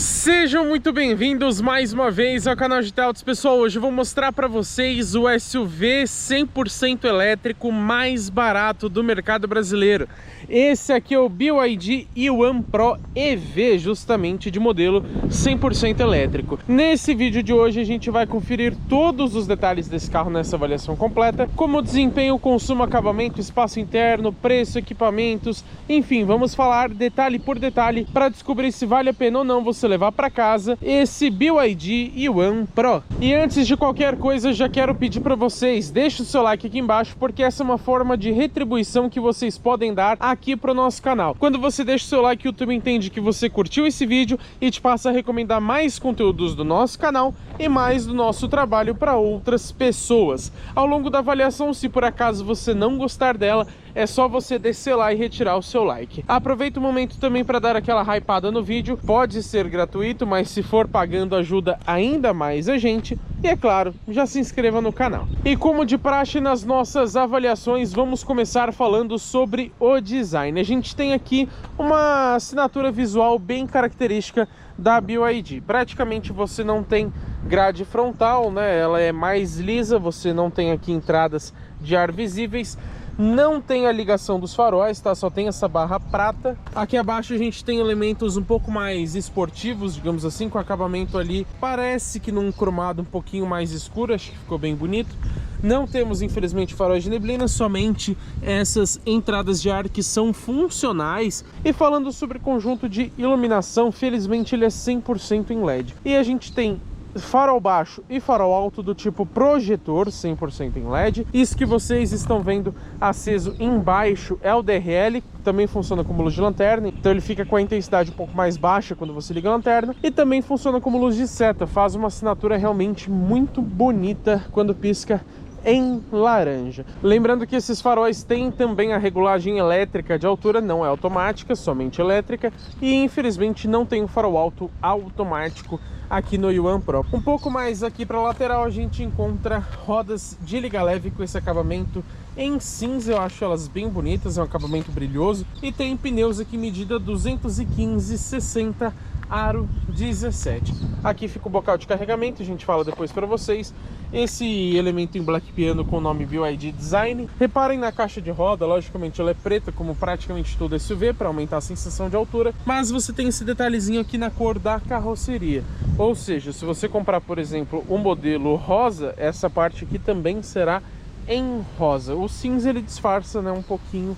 Sejam muito bem-vindos mais uma vez ao canal de Autos. Pessoal, hoje eu vou mostrar para vocês o SUV 100% elétrico mais barato do mercado brasileiro. Esse aqui é o BYD e-One Pro EV, justamente de modelo 100% elétrico. Nesse vídeo de hoje a gente vai conferir todos os detalhes desse carro nessa avaliação completa, como desempenho, consumo, acabamento, espaço interno, preço, equipamentos, enfim, vamos falar detalhe por detalhe para descobrir se vale a pena ou não você levar para casa esse BYD e-One Pro. E antes de qualquer coisa, já quero pedir para vocês, deixe o seu like aqui embaixo, porque essa é uma forma de retribuição que vocês podem dar aqui para o nosso canal. Quando você deixa o seu like, o YouTube entende que você curtiu esse vídeo e te passa a recomendar mais conteúdos do nosso canal e mais do nosso trabalho para outras pessoas. Ao longo da avaliação, se por acaso você não gostar dela, é só você descer lá e retirar o seu like. Aproveita o momento também para dar aquela hypada no vídeo. Pode ser gratuito, mas se for pagando ajuda ainda mais a gente. E é claro, já se inscreva no canal. E como de praxe nas nossas avaliações, vamos começar falando sobre o design. A gente tem aqui uma assinatura visual bem característica da BYD. Praticamente você não tem grade frontal, né? Ela é mais lisa, você não tem aqui entradas de ar visíveis. Não tem a ligação dos faróis, tá? Só tem essa barra prata. Aqui abaixo a gente tem elementos um pouco mais esportivos, digamos assim, com acabamento ali. Parece que num cromado um pouquinho mais escuro, acho que ficou bem bonito. Não temos, infelizmente, faróis de neblina, somente essas entradas de ar que são funcionais. E falando sobre conjunto de iluminação, felizmente ele é 100% em LED. E a gente tem farol baixo e farol alto do tipo projetor, 100% em LED. Isso que vocês estão vendo aceso embaixo é o DRL, também funciona como luz de lanterna, então ele fica com a intensidade um pouco mais baixa quando você liga a lanterna, e também funciona como luz de seta, faz uma assinatura realmente muito bonita quando pisca em laranja. Lembrando que esses faróis têm também a regulagem elétrica de altura, não é automática, somente elétrica, e infelizmente não tem o farol alto automático aqui no e-One Pro. Um pouco mais aqui para a lateral a gente encontra rodas de liga leve com esse acabamento em cinza, eu acho elas bem bonitas, é um acabamento brilhoso, e tem pneus aqui medida 215/60 aro 17. Aqui fica o bocal de carregamento, a gente fala depois para vocês. Esse elemento em black piano com o nome BYD Design. Reparem na caixa de roda, logicamente ela é preta como praticamente todo SUV para aumentar a sensação de altura, mas você tem esse detalhezinho aqui na cor da carroceria. Ou seja, se você comprar, por exemplo, um modelo rosa, essa parte aqui também será em rosa. O cinza ele disfarça, né, um pouquinho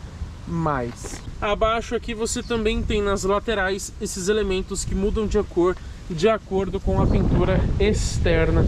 mais. Abaixo aqui você também tem nas laterais esses elementos que mudam de cor de acordo com a pintura externa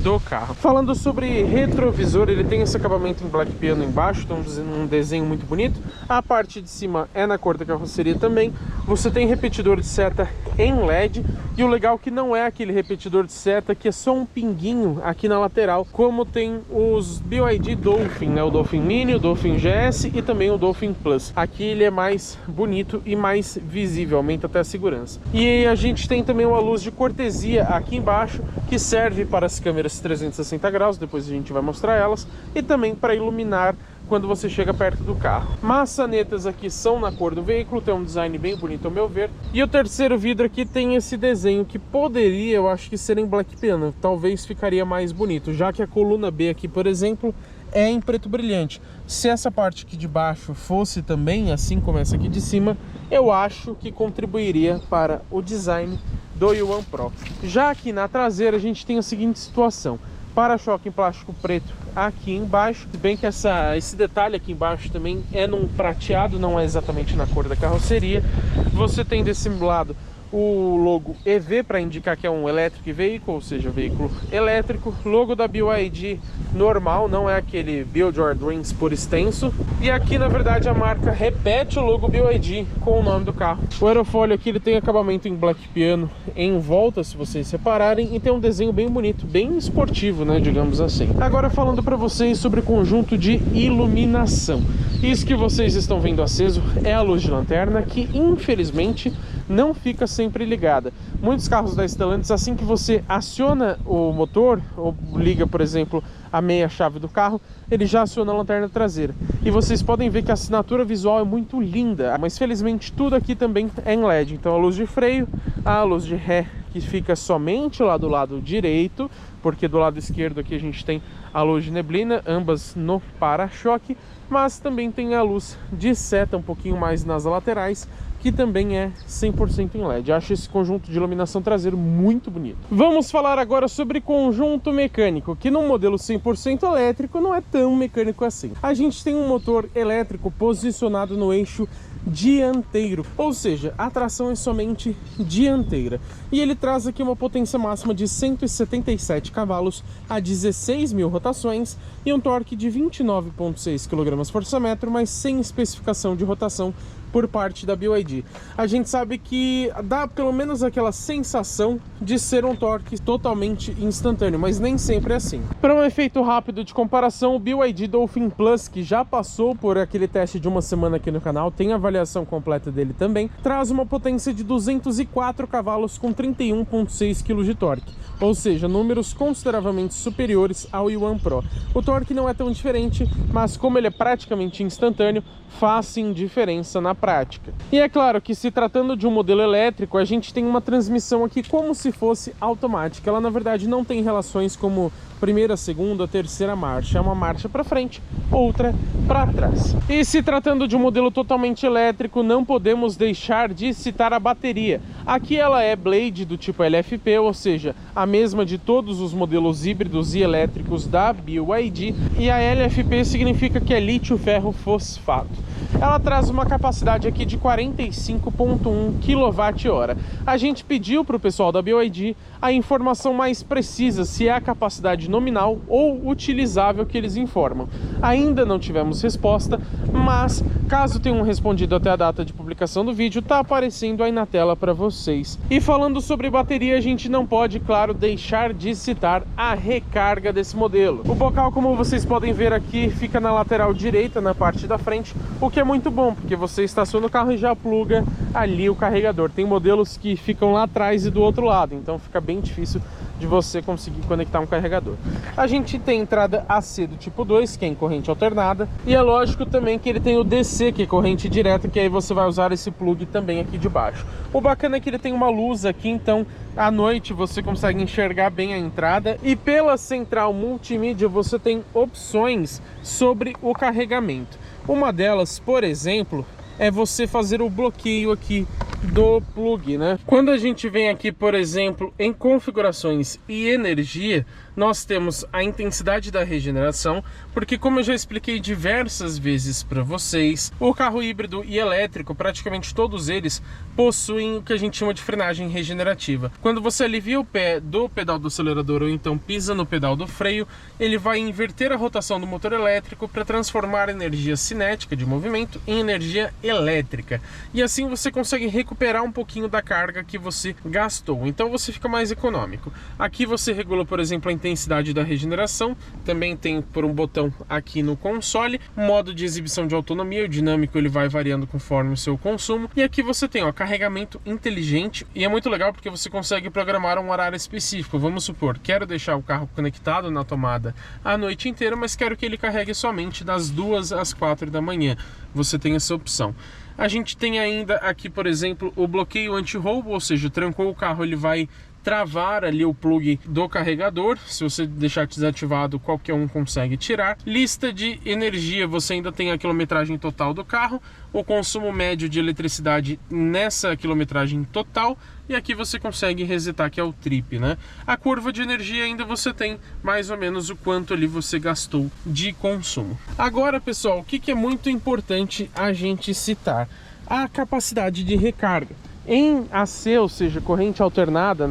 do carro. Falando sobre retrovisor, ele tem esse acabamento em black piano embaixo, então um desenho muito bonito. A parte de cima é na cor da carroceria também. Você tem repetidor de seta em LED, e o legal é que não é aquele repetidor de seta que é só um pinguinho aqui na lateral, como tem os BYD Dolphin, né? O Dolphin Mini, o Dolphin GS e também o Dolphin Plus. Aqui ele é mais bonito e mais visível, aumenta até a segurança. E a gente tem também uma luz de cortesia aqui embaixo, que serve para as câmeras 360 graus, depois a gente vai mostrar elas, e também para iluminar quando você chega perto do carro. Maçanetas aqui são na cor do veículo, tem um design bem bonito ao meu ver. E o terceiro vidro aqui tem esse desenho que poderia, eu acho que ser em black piano, talvez ficaria mais bonito, já que a coluna B aqui, por exemplo, é em preto brilhante. Se essa parte aqui de baixo fosse também, assim como essa aqui de cima, eu acho que contribuiria para o design do e-One Pro. Já aqui na traseira a gente tem a seguinte situação: para-choque em plástico preto aqui embaixo, se bem que esse detalhe aqui embaixo também é num prateado, não é exatamente na cor da carroceria. Você tem desse lado o logo EV para indicar que é um electric vehicle, ou seja, veículo elétrico. Logo da BYD normal, não é aquele Build Your Dreams por extenso. E aqui na verdade a marca repete o logo BYD com o nome do carro. O aerofólio aqui ele tem acabamento em black piano em volta, se vocês separarem, e tem um desenho bem bonito, bem esportivo, né, digamos assim. Agora falando para vocês sobre conjunto de iluminação. Isso que vocês estão vendo aceso é a luz de lanterna, que infelizmente não fica sempre ligada. Muitos carros da Stellantis, assim que você aciona o motor, ou liga, por exemplo, a meia chave do carro, ele já aciona a lanterna traseira. E vocês podem ver que a assinatura visual é muito linda, mas felizmente tudo aqui também é em LED. Então a luz de freio, a luz de ré, que fica somente lá do lado direito, porque do lado esquerdo aqui a gente tem a luz de neblina, ambas no para-choque, mas também tem a luz de seta um pouquinho mais nas laterais, que também é 100% em LED. Acho esse conjunto de iluminação traseiro muito bonito. Vamos falar agora sobre conjunto mecânico, que no modelo 100% elétrico não é tão mecânico assim. A gente tem um motor elétrico posicionado no eixo dianteiro, ou seja, a tração é somente dianteira, e ele traz aqui uma potência máxima de 177 cavalos a 16.000 rotações e um torque de 29,6 kgfm, mas sem especificação de rotação por parte da BYD. A gente sabe que dá pelo menos aquela sensação de ser um torque totalmente instantâneo, mas nem sempre é assim. Para um efeito rápido de comparação, o BYD Dolphin Plus, que já passou por aquele teste de uma semana aqui no canal, tem a avaliação completa dele também, traz uma potência de 204 cavalos com 31,6 kg de torque, ou seja, números consideravelmente superiores ao Yuan Pro. O torque não é tão diferente, mas como ele é praticamente instantâneo, faz sim diferença na prática. E é claro que, se tratando de um modelo elétrico, a gente tem uma transmissão aqui como se fosse automática. Ela na verdade não tem relações como primeira, segunda, terceira marcha. É uma marcha para frente, outra para trás. E se tratando de um modelo totalmente elétrico, não podemos deixar de citar a bateria. Aqui ela é Blade do tipo LFP, ou seja, a mesma de todos os modelos híbridos e elétricos da BYD, e a LFP significa que é lítio ferro fosfato. Ela traz uma capacidade aqui de 45,1 kWh. A gente pediu para o pessoal da BYD a informação mais precisa, se é a capacidade nominal ou utilizável que eles informam. Ainda não tivemos resposta, mas caso tenham respondido até a data de publicação do vídeo, tá aparecendo aí na tela para vocês. E falando sobre bateria, a gente não pode, claro, deixar de citar a recarga desse modelo. O bocal, como vocês podem ver aqui, fica na lateral direita, na parte da frente, o que é muito bom, porque você estaciona o carro e já pluga ali o carregador. Tem modelos que ficam lá atrás e do outro lado, então fica bem difícil de você conseguir conectar um carregador. A gente tem entrada AC do tipo 2, que é em corrente alternada, e é lógico também que ele tem o DC, que é corrente direta, que aí você vai usar esse plug também aqui de baixo. O bacana é que ele tem uma luz aqui, então à noite você consegue enxergar bem a entrada, e pela central multimídia você tem opções sobre o carregamento. Uma delas, por exemplo, é você fazer o bloqueio aqui do plug, né? Quando a gente vem aqui, por exemplo, em configurações e energia, nós temos a intensidade da regeneração, porque como eu já expliquei diversas vezes para vocês, o carro híbrido e elétrico, praticamente todos eles, possuem o que a gente chama de frenagem regenerativa. Quando você alivia o pé do pedal do acelerador ou então pisa no pedal do freio, ele vai inverter a rotação do motor elétrico para transformar a energia cinética de movimento em energia elétrica. E assim você consegue recuperar um pouquinho da carga que você gastou. Então você fica mais econômico. Aqui você regula, por exemplo, a intensidade da regeneração. Também tem por um botão aqui no console, modo de exibição de autonomia. O dinâmico ele vai variando conforme o seu consumo. E aqui você tem, ó, carregamento inteligente. E é muito legal porque você consegue programar um horário específico. Vamos supor, quero deixar o carro conectado na tomada a noite inteira, mas quero que ele carregue somente das 2 às 4 da manhã. Você tem essa opção. A gente tem ainda aqui, por exemplo, o bloqueio anti-roubo, ou seja, trancou o carro, ele vai travar ali o plug do carregador. Se você deixar desativado, qualquer um consegue tirar. Lista de energia, você ainda tem a quilometragem total do carro, o consumo médio de eletricidade nessa quilometragem total, e aqui você consegue resetar, que é o trip, né? A curva de energia ainda você tem mais ou menos o quanto ali você gastou de consumo. Agora, pessoal, o que é muito importante a gente citar? A capacidade de recarga. Em AC, ou seja, corrente alternada,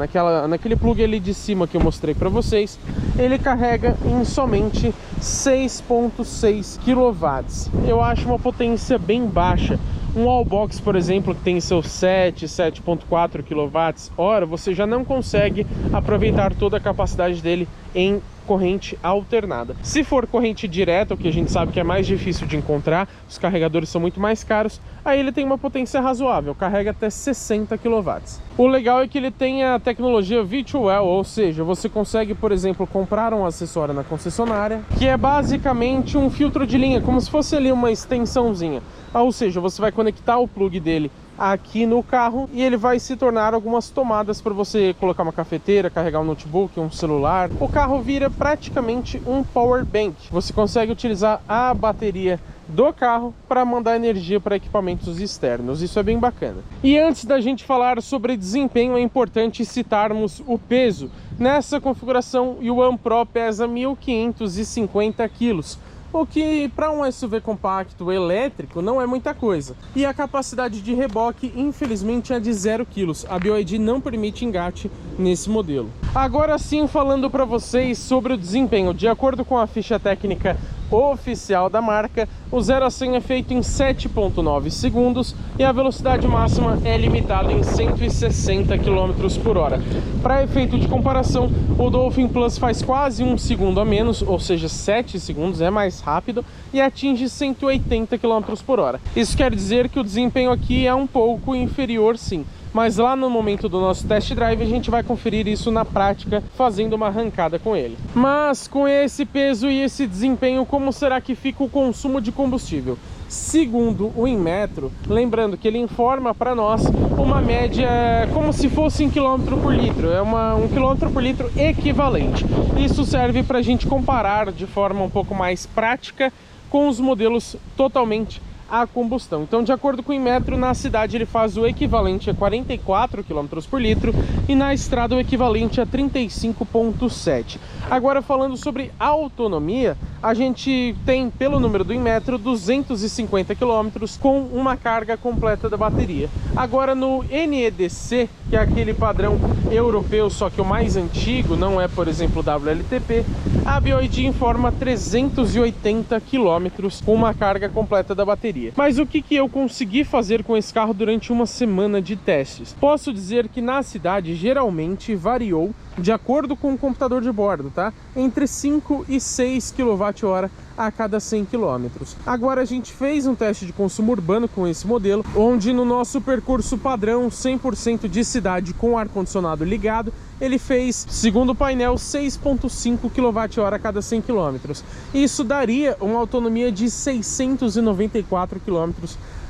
naquele plug ali de cima que eu mostrei para vocês, ele carrega em somente 6,6 kW. Eu acho uma potência bem baixa. Um Wallbox, por exemplo, que tem seus 7,4 kWh, você já não consegue aproveitar toda a capacidade dele em corrente alternada. Se for corrente direta, o que a gente sabe que é mais difícil de encontrar, os carregadores são muito mais caros, aí ele tem uma potência razoável, carrega até 60 kW. O legal é que ele tem a tecnologia V2L, ou seja, você consegue, por exemplo, comprar um acessório na concessionária, que é basicamente um filtro de linha, como se fosse ali uma extensãozinha. Ou seja, você vai conectar o plug dele aqui no carro e ele vai se tornar algumas tomadas para você colocar uma cafeteira, carregar um notebook, um celular. O carro vira praticamente um power bank. Você consegue utilizar a bateria do carro para mandar energia para equipamentos externos. Isso é bem bacana. E antes da gente falar sobre desempenho, é importante citarmos o peso. Nessa configuração, o Yuan Pro pesa 1.550 kg, o que para um SUV compacto elétrico não é muita coisa. E a capacidade de reboque, infelizmente, é de 0 kg. A BYD não permite engate nesse modelo. Agora sim, falando para vocês sobre o desempenho. De acordo com a ficha técnica oficial da marca, o 0 a 100 é feito em 7,9 segundos e a velocidade máxima é limitada em 160 km por hora. Para efeito de comparação, o Dolphin Plus faz quase 1 segundo a menos, ou seja, 7 segundos, é mais rápido e atinge 180 km por hora. Isso quer dizer que o desempenho aqui é um pouco inferior, sim. Mas lá no momento do nosso test drive a gente vai conferir isso na prática, fazendo uma arrancada com ele. Mas com esse peso e esse desempenho, como será que fica o consumo de combustível? Segundo o Inmetro, lembrando que ele informa para nós uma média como se fosse em quilômetro por litro, é 1 km por litro equivalente. Isso serve para a gente comparar de forma um pouco mais prática com os modelos totalmente a combustão. Então, de acordo com o Inmetro, na cidade ele faz o equivalente a 44 km por litro e na estrada o equivalente a 35,7. Agora, falando sobre autonomia, a gente tem, pelo número do Inmetro, 250 km com uma carga completa da bateria. Agora, no NEDC, que é aquele padrão europeu, só que o mais antigo, não é, por exemplo, o WLTP, a BYD informa 380 km com uma carga completa da bateria. Mas o que eu consegui fazer com esse carro durante uma semana de testes? Posso dizer que na cidade geralmente variou, de acordo com o computador de bordo, tá? Entre 5 e 6 kWh a cada 100 km. Agora a gente fez um teste de consumo urbano com esse modelo, onde no nosso percurso padrão 100% de cidade com ar-condicionado ligado, ele fez, segundo o painel, 6,5 kWh a cada 100 km. Isso daria uma autonomia de 694 km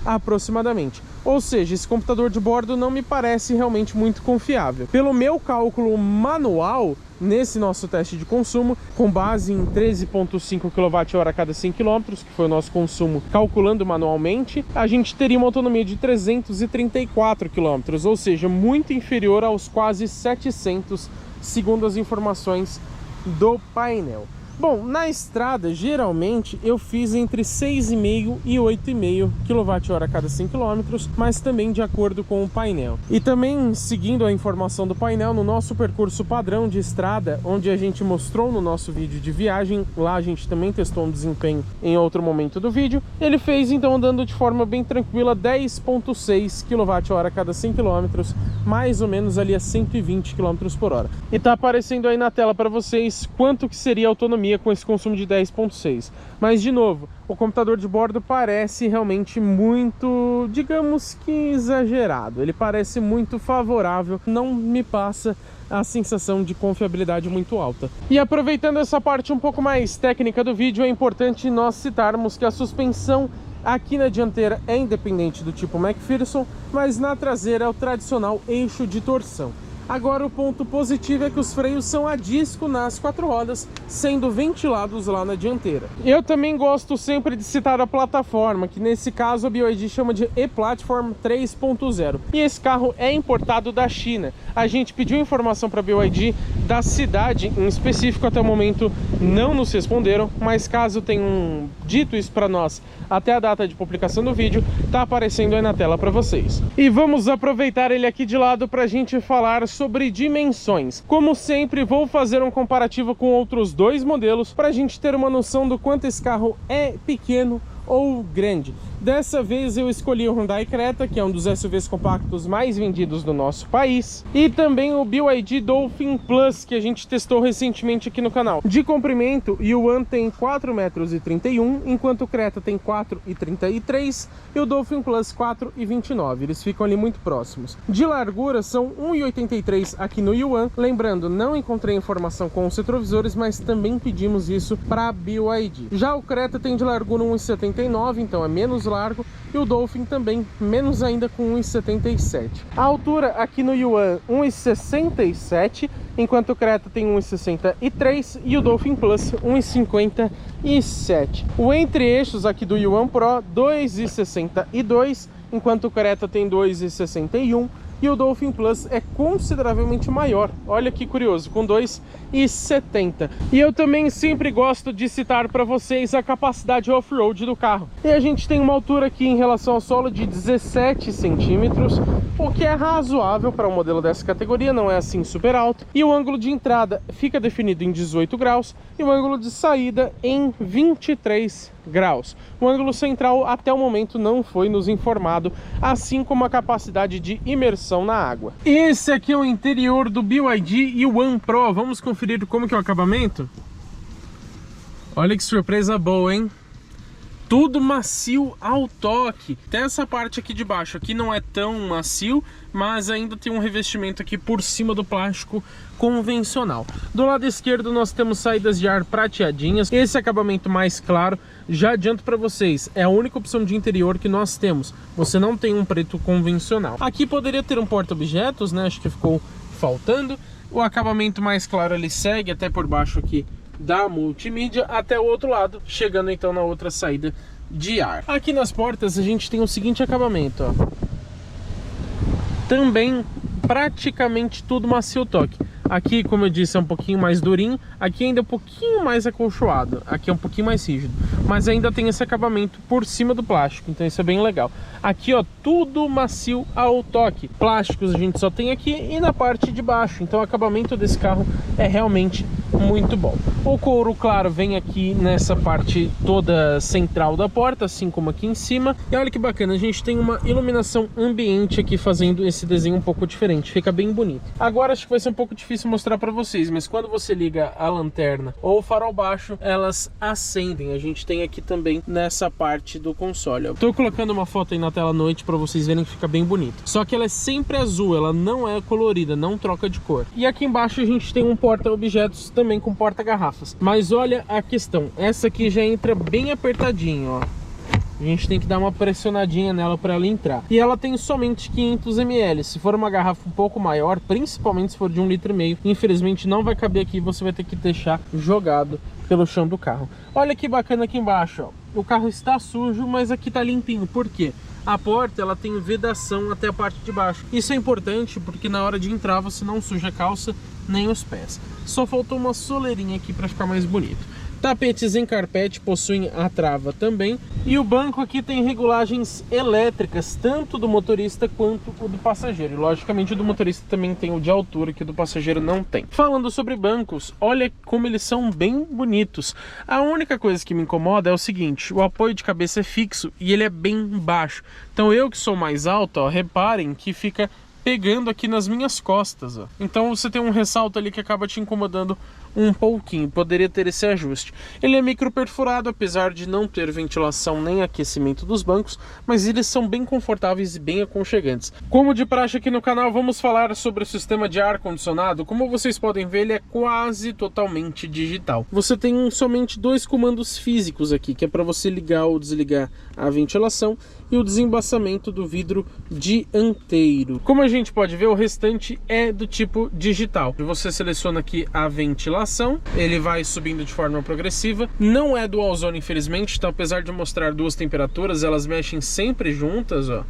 aproximadamente. Ou seja, esse computador de bordo não me parece realmente muito confiável. Pelo meu cálculo manual, nesse nosso teste de consumo, com base em 13,5 kWh a cada 100 km, que foi o nosso consumo calculando manualmente, a gente teria uma autonomia de 334 km, ou seja, muito inferior aos quase 700, segundo as informações do painel. Bom, na estrada, geralmente, eu fiz entre 6,5 e 8,5 kWh a cada 100 km, mas também de acordo com o painel. E também, seguindo a informação do painel, no nosso percurso padrão de estrada, onde a gente mostrou no nosso vídeo de viagem, lá a gente também testou um desempenho em outro momento do vídeo, ele fez, então, andando de forma bem tranquila, 10,6 kWh a cada 100 km, mais ou menos ali a 120 km por hora. E tá aparecendo aí na tela para vocês quanto que seria a autonomia com esse consumo de 10,6. Mas, de novo, o computador de bordo parece realmente muito, digamos que exagerado. Ele parece muito favorável, não me passa a sensação de confiabilidade muito alta. E aproveitando essa parte um pouco mais técnica do vídeo, é importante nós citarmos que a suspensão aqui na dianteira é independente do tipo McPherson, mas na traseira é o tradicional eixo de torção. Agora, o ponto positivo é que os freios são a disco nas 4 rodas, sendo ventilados lá na dianteira. Eu também gosto sempre de citar a plataforma, que nesse caso a BYD chama de E-Platform 3.0. E esse carro é importado da China. A gente pediu informação para a BYD da cidade em específico, até o momento não nos responderam, mas caso tenham dito isso para nós até a data de publicação do vídeo, tá aparecendo aí na tela para vocês. E vamos aproveitar ele aqui de lado para a gente falar sobre dimensões. Como sempre, vou fazer um comparativo com outros dois modelos para a gente ter uma noção do quanto esse carro é pequeno ou grande. Dessa vez eu escolhi o Hyundai Creta, que é um dos SUVs compactos mais vendidos do nosso país, e também o BYD Dolphin Plus, que a gente testou recentemente aqui no canal. De comprimento, o Yuan tem 4,31 m, enquanto o Creta tem 4,33 e o Dolphin Plus 4,29. Eles ficam ali muito próximos. De largura são 1,83 aqui no Yuan. Lembrando, não encontrei informação com os retrovisores, mas também pedimos isso para a BYD. Já o Creta tem de largura 1,79, então é menos largo largo, e o Dolphin também, menos ainda, com 1,77. A altura aqui no Yuan, 1,67, enquanto o Creta tem 1,63 e o Dolphin Plus 1,57. O entre-eixos aqui do Yuan Pro, 2,62, enquanto o Creta tem 2,61. E o Dolphin Plus é consideravelmente maior, olha que curioso, com 2,70. E eu também sempre gosto de citar para vocês a capacidade off-road do carro. E a gente tem uma altura aqui em relação ao solo de 17 centímetros, o que é razoável para um modelo dessa categoria, não é assim super alto. E o ângulo de entrada fica definido em 18 graus e o ângulo de saída em 23 graus. O ângulo central até o momento não foi nos informado, assim como a capacidade de imersão na água. Esse aqui é o interior do BYD Yuan Pro. Vamos conferir como que é o acabamento? Olha que surpresa boa, hein? Tudo macio ao toque. Até essa parte aqui de baixo aqui não é tão macio, mas ainda tem um revestimento aqui por cima do plástico convencional. Do lado esquerdo nós temos saídas de ar prateadinhas. Esse acabamento mais claro, já adianto para vocês, é a única opção de interior que nós temos. Você não tem um preto convencional. Aqui poderia ter um porta-objetos, né? Acho que ficou faltando. O acabamento mais claro ele segue até por baixo aqui da multimídia até o outro lado, chegando então na outra saída de ar. Aqui nas portas a gente tem o seguinte acabamento, ó. Também praticamente tudo macio toque. Aqui, como eu disse, é um pouquinho mais durinho. Aqui ainda é um pouquinho mais acolchoado. Aqui é um pouquinho mais rígido. Mas ainda tem esse acabamento por cima do plástico. Então isso é bem legal. Aqui, ó, tudo macio ao toque. Plásticos a gente só tem aqui e na parte de baixo. Então o acabamento desse carro é realmente muito bom. O couro, claro, vem aqui nessa parte toda central da porta, assim como aqui em cima. E olha que bacana, a gente tem uma iluminação ambiente aqui fazendo esse desenho um pouco diferente. Fica bem bonito. Agora acho que vai ser um pouco difícil mostrar para vocês, mas quando você liga a lanterna ou o farol baixo, elas acendem. A gente tem aqui também nessa parte do console. Eu tô colocando uma foto aí na tela à noite para vocês verem que fica bem bonito. Só que ela é sempre azul, ela não é colorida, não troca de cor. E aqui embaixo a gente tem um porta-objetos também com porta-garrafas. Mas olha a questão, essa aqui já entra bem apertadinho, ó. A gente tem que dar uma pressionadinha nela para ela entrar. E ela tem somente 500 ml. Se for uma garrafa um pouco maior, principalmente se for de 1,5 litro, infelizmente não vai caber aqui. Você vai ter que deixar jogado pelo chão do carro. Olha que bacana aqui embaixo, ó. O carro está sujo, mas aqui tá limpinho. Por quê? A porta ela tem vedação até a parte de baixo. Isso é importante porque na hora de entrar você não suja a calça nem os pés. Só faltou uma soleirinha aqui para ficar mais bonito. Tapetes em carpete possuem a trava também. E o banco aqui tem regulagens elétricas, tanto do motorista quanto o do passageiro. E logicamente o do motorista também tem o de altura, que o do passageiro não tem. Falando sobre bancos, olha como eles são bem bonitos. A única coisa que me incomoda é o seguinte, o apoio de cabeça é fixo e ele é bem baixo. Então eu que sou mais alto, ó, reparem que fica pegando aqui nas minhas costas, ó. Então você tem um ressalto ali que acaba te incomodando um pouquinho, poderia ter esse ajuste. Ele é micro perfurado, apesar de não ter ventilação nem aquecimento dos bancos, mas eles são bem confortáveis e bem aconchegantes. Como de praxe aqui no canal, vamos falar sobre o sistema de ar-condicionado. Como vocês podem ver, ele é quase totalmente digital. Você tem somente 2 comandos físicos aqui, que é para você ligar ou desligar a ventilação e o desembaçamento do vidro dianteiro. Como a gente pode ver, o restante é do tipo digital. Você seleciona aqui a ventilação, ele vai subindo de forma progressiva. Não é dual zone, infelizmente, então apesar de mostrar 2 temperaturas, elas mexem sempre juntas, ó.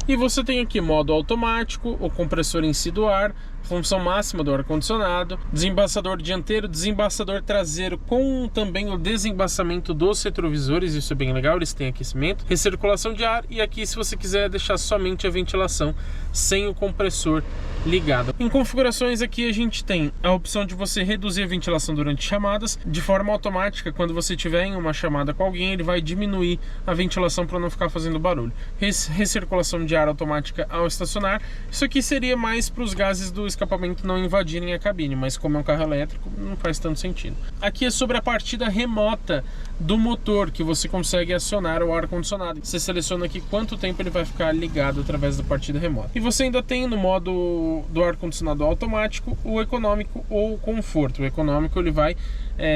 E você tem aqui modo automático, o compressor em si do ar, função máxima do ar-condicionado, desembaçador dianteiro, desembaçador traseiro com também o desembaçamento dos retrovisores, isso é bem legal, eles têm aquecimento, recirculação de ar e aqui se você quiser deixar somente a ventilação sem o compressor ligado. Em configurações aqui a gente tem a opção de você reduzir a ventilação durante chamadas, de forma automática, quando você tiver em uma chamada com alguém, ele vai diminuir a ventilação para não ficar fazendo barulho. Recirculação de ar automática ao estacionar, isso aqui seria mais para os gases do escapamento não invadirem a cabine, mas como é um carro elétrico, não faz tanto sentido. Aqui é sobre a partida remota do motor, que você consegue acionar o ar-condicionado. Você seleciona aqui quanto tempo ele vai ficar ligado através da partida remota. E você ainda tem no modo do ar-condicionado automático o econômico ou o conforto. O econômico ele vai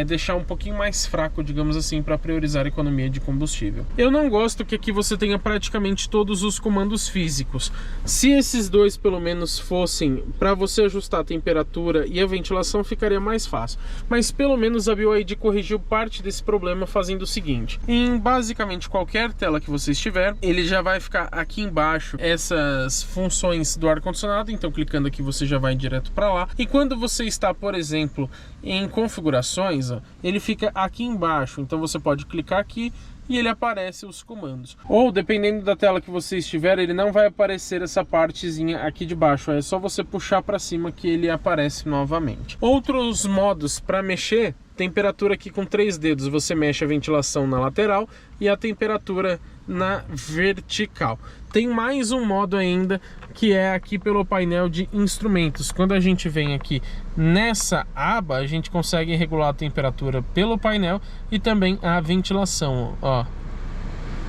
deixar um pouquinho mais fraco, digamos assim, para priorizar a economia de combustível. Eu não gosto que aqui você tenha praticamente todos os comandos físicos. Se esses dois pelo menos fossem para você ajustar a temperatura e a ventilação, ficaria mais fácil. Mas pelo menos a BYD corrigiu parte desse problema fazendo o seguinte: em basicamente qualquer tela que você estiver, ele já vai ficar aqui embaixo essas funções do ar-condicionado. Então clicando aqui você já vai direto para lá. E quando você está, por exemplo, em configurações, ó, ele fica aqui embaixo. Então você pode clicar aqui e ele aparece os comandos. Ou dependendo da tela que você estiver, ele não vai aparecer essa partezinha aqui de baixo. É só você puxar para cima que ele aparece novamente. Outros modos para mexer: temperatura aqui com 3 dedos, você mexe a ventilação na lateral e a temperatura na vertical. Tem mais um modo ainda, que é aqui pelo painel de instrumentos. Quando a gente vem aqui nessa aba, a gente consegue regular a temperatura pelo painel e também a ventilação, ó.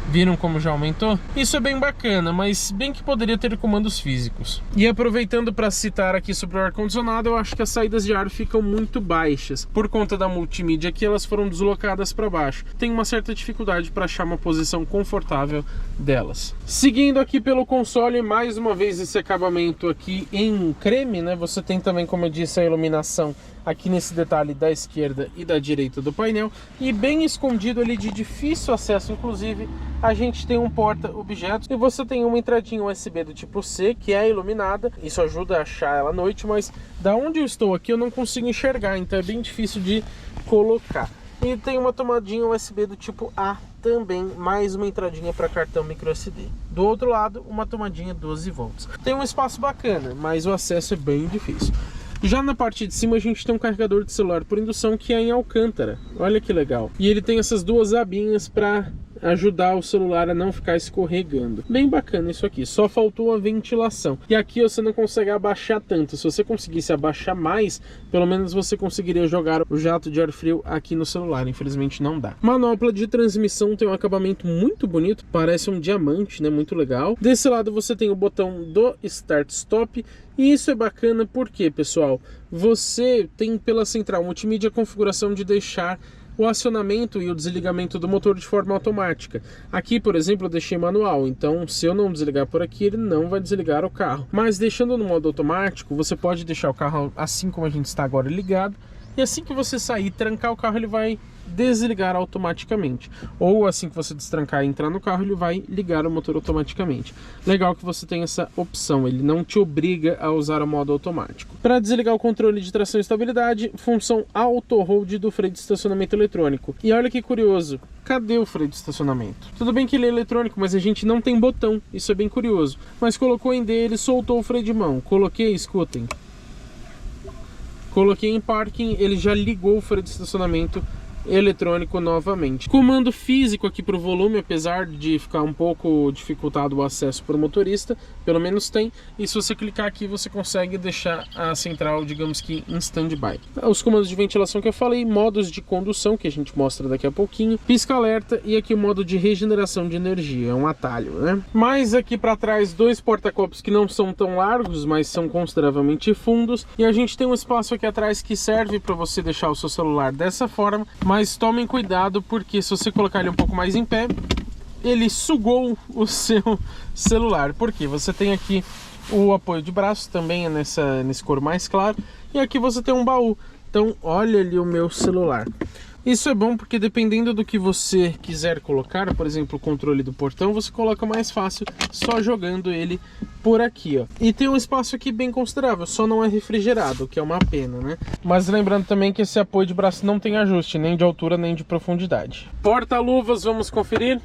Viram como já aumentou? Isso é bem bacana, mas bem que poderia ter comandos físicos. E aproveitando para citar aqui sobre o ar-condicionado, eu acho que as saídas de ar ficam muito baixas. Por conta da multimídia aqui, elas foram deslocadas para baixo. Tem uma certa dificuldade para achar uma posição confortável delas. Seguindo aqui pelo console, mais uma vez esse acabamento aqui em creme, né? Você tem também, como eu disse, a iluminação aqui nesse detalhe da esquerda e da direita do painel, e bem escondido ali, de difícil acesso inclusive, a gente tem um porta-objetos e você tem uma entradinha USB do tipo C, que é iluminada. Isso ajuda a achar ela à noite, mas da onde eu estou aqui eu não consigo enxergar, então é bem difícil de colocar. E tem uma tomadinha USB do tipo A também, mais uma entradinha para cartão microSD. Do outro lado, uma tomadinha 12 volts. Tem um espaço bacana, mas o acesso é bem difícil. Já na parte de cima a gente tem um carregador de celular por indução que é em alcântara. Olha que legal. E ele tem essas duas abinhas para ajudar o celular a não ficar escorregando. Bem bacana isso aqui. Só faltou a ventilação. E aqui você não consegue abaixar tanto. Se você conseguisse abaixar mais, pelo menos você conseguiria jogar o jato de ar frio aqui no celular. Infelizmente não dá. Manopla de transmissão tem um acabamento muito bonito. Parece um diamante, né? Muito legal. Desse lado você tem o botão do Start Stop. E isso é bacana porque, pessoal, você tem pela central multimídia a configuração de deixar o acionamento e o desligamento do motor de forma automática. Aqui, por exemplo, eu deixei manual, então se eu não desligar por aqui, ele não vai desligar o carro. Mas deixando no modo automático, você pode deixar o carro assim como a gente está agora ligado, e assim que você sair, trancar o carro, ele vai desligar automaticamente. Ou assim que você destrancar e entrar no carro, ele vai ligar o motor automaticamente. Legal que você tem essa opção, ele não te obriga a usar o modo automático. Para desligar o controle de tração e estabilidade, função auto hold do freio de estacionamento eletrônico. E olha que curioso, cadê o freio de estacionamento? Tudo bem que ele é eletrônico, mas a gente não tem botão, isso é bem curioso. Mas colocou em D, ele soltou o freio de mão. Coloquei, escutem. Coloquei em parking, ele já ligou o freio de estacionamento eletrônico novamente. Comando físico aqui para o volume, apesar de ficar um pouco dificultado o acesso para o motorista, pelo menos tem. E se você clicar aqui, você consegue deixar a central, digamos que em stand-by. Os comandos de ventilação que eu falei, modos de condução, que a gente mostra daqui a pouquinho, pisca-alerta e aqui o modo de regeneração de energia, é um atalho, né? Mais aqui para trás, dois porta-copos que não são tão largos, mas são consideravelmente fundos. E a gente tem um espaço aqui atrás que serve para você deixar o seu celular dessa forma, mas tomem cuidado porque se você colocar ele um pouco mais em pé, ele sugou o seu celular. Porque você tem aqui o apoio de braço, também é nesse cor mais claro, e aqui você tem um baú. Então olha ali o meu celular. Isso é bom porque dependendo do que você quiser colocar, por exemplo, o controle do portão, você coloca mais fácil só jogando ele por aqui, ó. E tem um espaço aqui bem considerável, só não é refrigerado, o que é uma pena, né? Mas lembrando também que esse apoio de braço não tem ajuste, nem de altura, nem de profundidade. Porta-luvas, vamos conferir.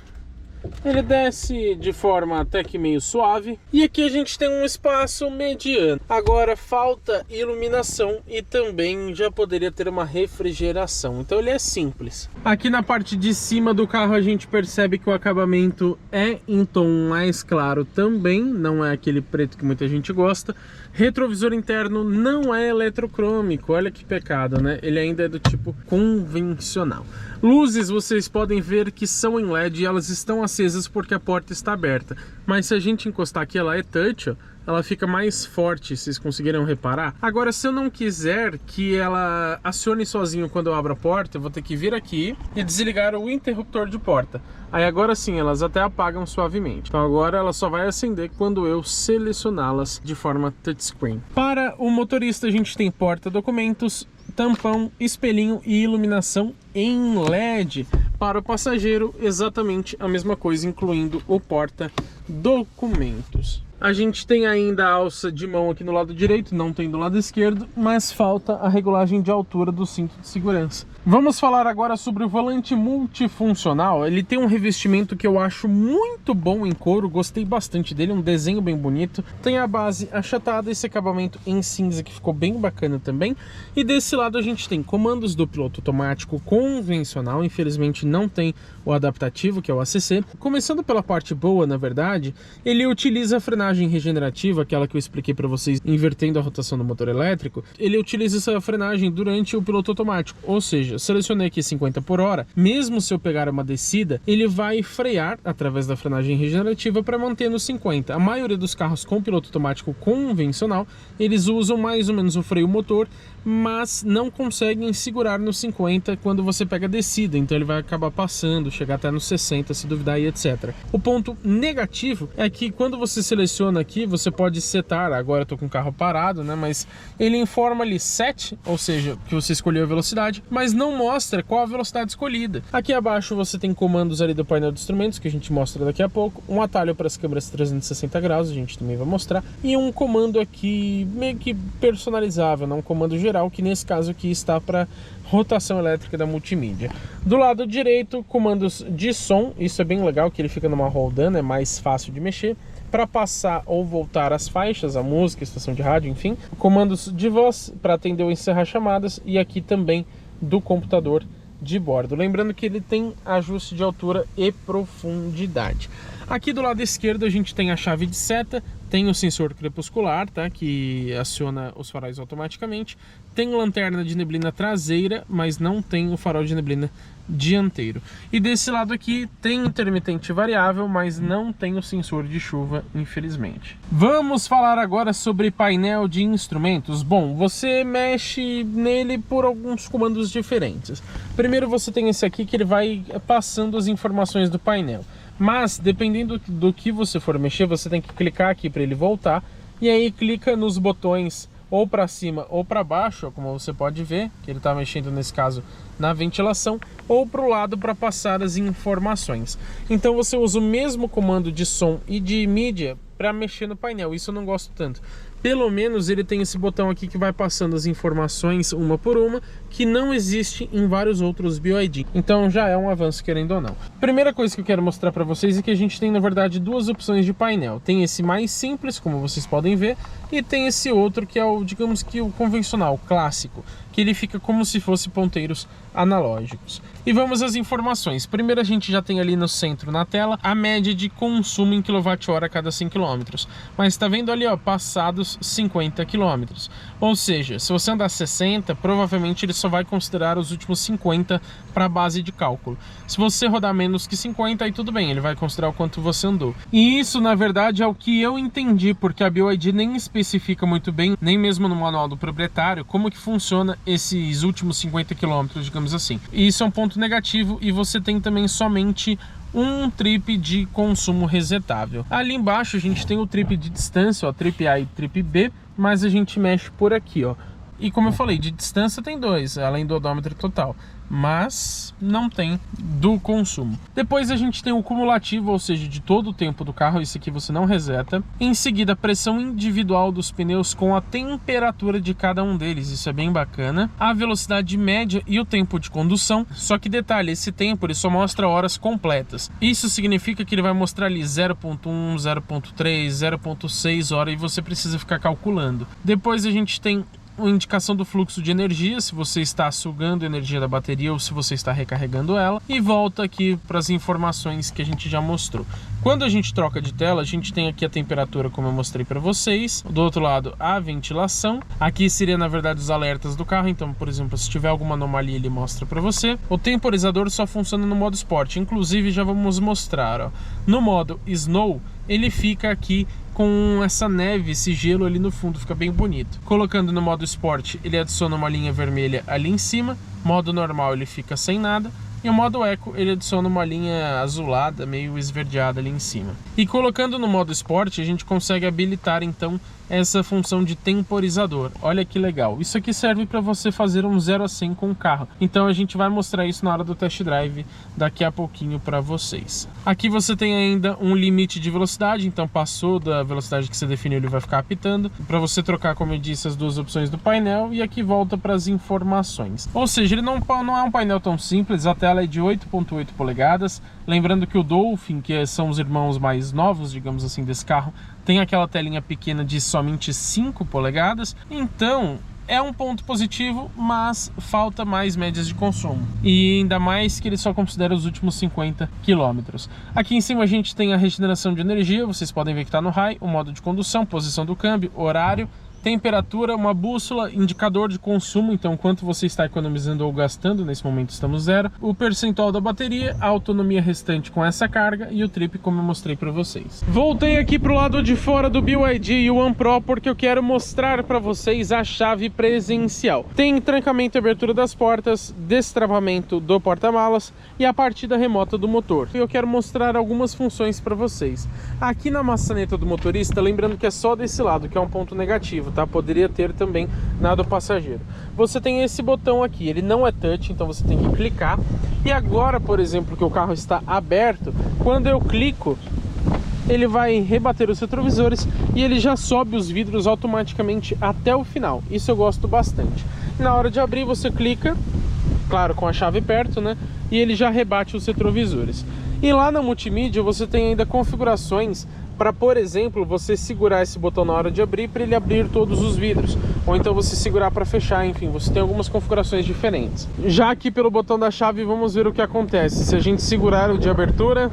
Ele desce de forma até que meio suave. E aqui a gente tem um espaço mediano. Agora falta iluminação e também já poderia ter uma refrigeração. Então ele é simples. Aqui na parte de cima do carro a gente percebe que o acabamento é em tom mais claro também. Não é aquele preto que muita gente gosta. Retrovisor interno não é eletrocrômico, olha que pecado, né? Ele ainda é do tipo convencional. Luzes vocês podem ver que são em LED e elas estão acesas porque a porta está aberta. Mas se a gente encostar aqui, ela é touch, ó, ela fica mais forte, vocês conseguiram reparar? Agora, se eu não quiser que ela acione sozinho quando eu abro a porta, eu vou ter que vir aqui e desligar o interruptor de porta. Aí agora sim, elas até apagam suavemente. Então agora ela só vai acender quando eu selecioná-las de forma touchscreen. Para o motorista a gente tem porta-documentos, tampão, espelhinho e iluminação em LED. Para o passageiro, exatamente a mesma coisa, incluindo o porta-documentos. A gente tem ainda a alça de mão aqui no lado direito, não tem do lado esquerdo, mas falta a regulagem de altura do cinto de segurança. Vamos falar agora sobre o volante multifuncional. Ele tem um revestimento que eu acho muito bom em couro, gostei bastante dele, um desenho bem bonito. Tem a base achatada, esse acabamento em cinza que ficou bem bacana também. E desse lado a gente tem comandos do piloto automático convencional, infelizmente não tem o adaptativo, que é o ACC. Começando pela parte boa, na verdade, ele utiliza a frenagem regenerativa, aquela que eu expliquei para vocês, invertendo a rotação do motor elétrico. Ele utiliza essa frenagem durante o piloto automático, ou seja, selecionei aqui 50 por hora, mesmo se eu pegar uma descida, ele vai frear através da frenagem regenerativa para manter no 50. A maioria dos carros com piloto automático convencional, eles usam mais ou menos o freio motor, mas não conseguem segurar no 50 quando você pega a descida, então ele vai acabar passando, chegar até nos 60 se duvidar e etc. O ponto negativo é que quando você seleciona aqui, você pode setar, agora eu tô com o carro parado, né, mas ele informa ali set, ou seja, que você escolheu a velocidade, mas não mostra qual a velocidade escolhida. Aqui abaixo você tem comandos ali do painel de instrumentos, que a gente mostra daqui a pouco, um atalho para as câmeras 360 graus, a gente também vai mostrar, e um comando aqui meio que personalizável, não um comando geral, que nesse caso aqui está para rotação elétrica da multimídia. Do lado direito, comandos de som, isso é bem legal, que ele fica numa roldana, é mais fácil de mexer. Para passar ou voltar as faixas, a música, a estação de rádio, enfim. Comandos de voz para atender ou encerrar chamadas, e aqui também do computador de bordo. Lembrando que ele tem ajuste de altura e profundidade. Aqui do lado esquerdo a gente tem a chave de seta, tem o sensor crepuscular, tá, que aciona os faróis automaticamente, tem lanterna de neblina traseira, mas não tem o farol de neblina dianteiro. E desse lado aqui tem intermitente variável, mas não tem o sensor de chuva, infelizmente. Vamos falar agora sobre painel de instrumentos. Bom, você mexe nele por alguns comandos diferentes. Primeiro você tem esse aqui que ele vai passando as informações do painel. Mas, dependendo do que você for mexer, você tem que clicar aqui para ele voltar. E aí clica nos botões ou para cima ou para baixo, como você pode ver, que ele está mexendo nesse caso na ventilação, ou para o lado para passar as informações. Então você usa o mesmo comando de som e de mídia para mexer no painel. Isso eu não gosto tanto. Pelo menos ele tem esse botão aqui que vai passando as informações uma por uma, que não existe em vários outros BYD. Então já é um avanço, querendo ou não. Primeira coisa que eu quero mostrar para vocês é que a gente tem, na verdade, duas opções de painel. Tem esse mais simples, como vocês podem ver, e tem esse outro que é o, digamos que o convencional, clássico, que ele fica como se fosse ponteiros analógicos. E vamos às informações. Primeiro a gente já tem ali no centro na tela a média de consumo em kWh a cada 100 km. Mas tá vendo ali, ó, passados 50 km. Ou seja, se você andar 60, provavelmente ele só vai considerar os últimos 50 para a base de cálculo. Se você rodar menos que 50, aí tudo bem, ele vai considerar o quanto você andou. E isso, na verdade, é o que eu entendi, porque a BYD nem especifica muito bem, nem mesmo no manual do proprietário, como que funciona esses últimos 50 km, digamos assim. E isso é um ponto negativo, e você tem também somente um trip de consumo resetável. Ali embaixo a gente tem o trip de distância, ó, trip A e trip B, mas a gente mexe por aqui, ó. E como eu falei, de distância tem dois, além do odômetro total, mas não tem do consumo. Depois a gente tem o cumulativo, ou seja, de todo o tempo do carro, isso aqui você não reseta. Em seguida, a pressão individual dos pneus com a temperatura de cada um deles, isso é bem bacana. A velocidade média e o tempo de condução, só que detalhe, esse tempo ele só mostra horas completas. Isso significa que ele vai mostrar ali 0.1, 0.3, 0.6 hora e você precisa ficar calculando. Depois a gente tem a indicação do fluxo de energia, se você está sugando energia da bateria ou se você está recarregando ela, e volta aqui para as informações que a gente já mostrou. Quando a gente troca de tela, a gente tem aqui a temperatura, como eu mostrei para vocês, do outro lado a ventilação, aqui seria na verdade os alertas do carro, então por exemplo, se tiver alguma anomalia ele mostra para você. O temporizador só funciona no modo Sport, inclusive já vamos mostrar, ó. No modo Snow, ele fica aqui com essa neve, esse gelo ali no fundo, fica bem bonito. Colocando no modo Sport, ele adiciona uma linha vermelha ali em cima, modo normal ele fica sem nada, e o modo Eco ele adiciona uma linha azulada, meio esverdeada ali em cima. E colocando no modo Sport, a gente consegue habilitar então essa função de temporizador. Olha que legal. Isso aqui serve para você fazer um 0 a 100 com o carro. Então a gente vai mostrar isso na hora do test drive daqui a pouquinho para vocês. Aqui você tem ainda um limite de velocidade, então passou da velocidade que você definiu, ele vai ficar apitando. Para você trocar, como eu disse, as duas opções do painel, e aqui volta para as informações. Ou seja, ele não é um painel tão simples, a tela é de 8.8 polegadas. Lembrando que o Dolphin, que são os irmãos mais novos, digamos assim, desse carro, tem aquela telinha pequena de somente 5 polegadas, então é um ponto positivo, mas falta mais médias de consumo. E ainda mais que ele só considera os últimos 50 km. Aqui em cima a gente tem a regeneração de energia, vocês podem ver que está no high, o modo de condução, posição do câmbio, horário, temperatura, uma bússola, indicador de consumo, então quanto você está economizando ou gastando, nesse momento estamos 0, o percentual da bateria, a autonomia restante com essa carga e o trip, como eu mostrei para vocês. Voltei aqui para o lado de fora do BYD Yuan Pro porque eu quero mostrar para vocês a chave presencial. Tem trancamento e abertura das portas, destravamento do porta-malas e a partida remota do motor. E eu quero mostrar algumas funções para vocês. Aqui na maçaneta do motorista, lembrando que é só desse lado, que é um ponto negativo, tá? Poderia ter também na do passageiro. Você tem esse botão aqui, ele não é touch, então você tem que clicar. E agora, por exemplo, que o carro está aberto, quando eu clico, ele vai rebater os retrovisores e ele já sobe os vidros automaticamente até o final. Isso eu gosto bastante. Na hora de abrir, você clica, claro, com a chave perto, né? E ele já rebate os retrovisores. E lá na multimídia você tem ainda configurações para, por exemplo, você segurar esse botão na hora de abrir para ele abrir todos os vidros, ou então você segurar para fechar, enfim, você tem algumas configurações diferentes. Já aqui pelo botão da chave, vamos ver o que acontece. Se a gente segurar o de abertura,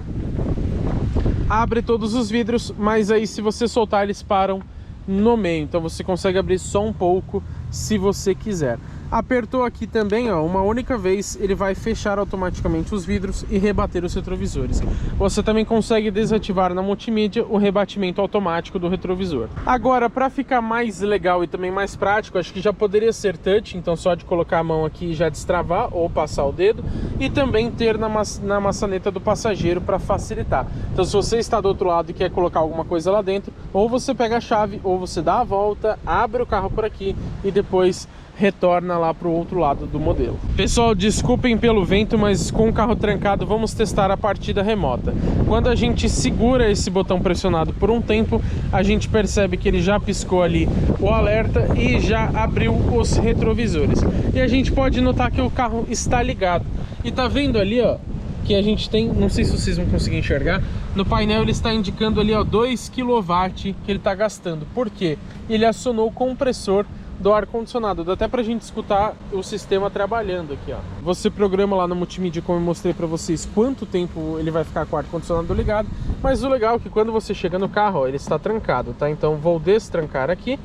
abre todos os vidros, mas aí se você soltar eles param no meio, então você consegue abrir só um pouco se você quiser. Apertou aqui também, ó, uma única vez, ele vai fechar automaticamente os vidros e rebater os retrovisores. Você também consegue desativar na multimídia o rebatimento automático do retrovisor. Agora, para ficar mais legal e também mais prático, acho que já poderia ser touch, então só de colocar a mão aqui e já destravar ou passar o dedo, e também ter na maçaneta do passageiro para facilitar. Então se você está do outro lado e quer colocar alguma coisa lá dentro, ou você pega a chave, ou você dá a volta, abre o carro por aqui e depois retorna lá para o outro lado do modelo. Pessoal, desculpem pelo vento, mas com o carro trancado vamos testar a partida remota. Quando a gente segura esse botão pressionado por um tempo, a gente percebe que ele já piscou ali o alerta e já abriu os retrovisores. E a gente pode notar que o carro está ligado. E tá vendo ali, ó, que a gente tem, não sei se vocês vão conseguir enxergar, no painel ele está indicando ali, ó, 2 kW que ele está gastando. Por quê? Ele acionou o compressor do ar-condicionado, dá até pra gente escutar o sistema trabalhando aqui, ó. Você programa lá no multimídia, como eu mostrei pra vocês, quanto tempo ele vai ficar com o ar-condicionado ligado, mas o legal é que quando você chega no carro, ó, ele está trancado, tá? Então vou destrancar aqui.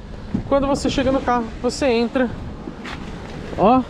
Quando você chega no carro, você entra, ó,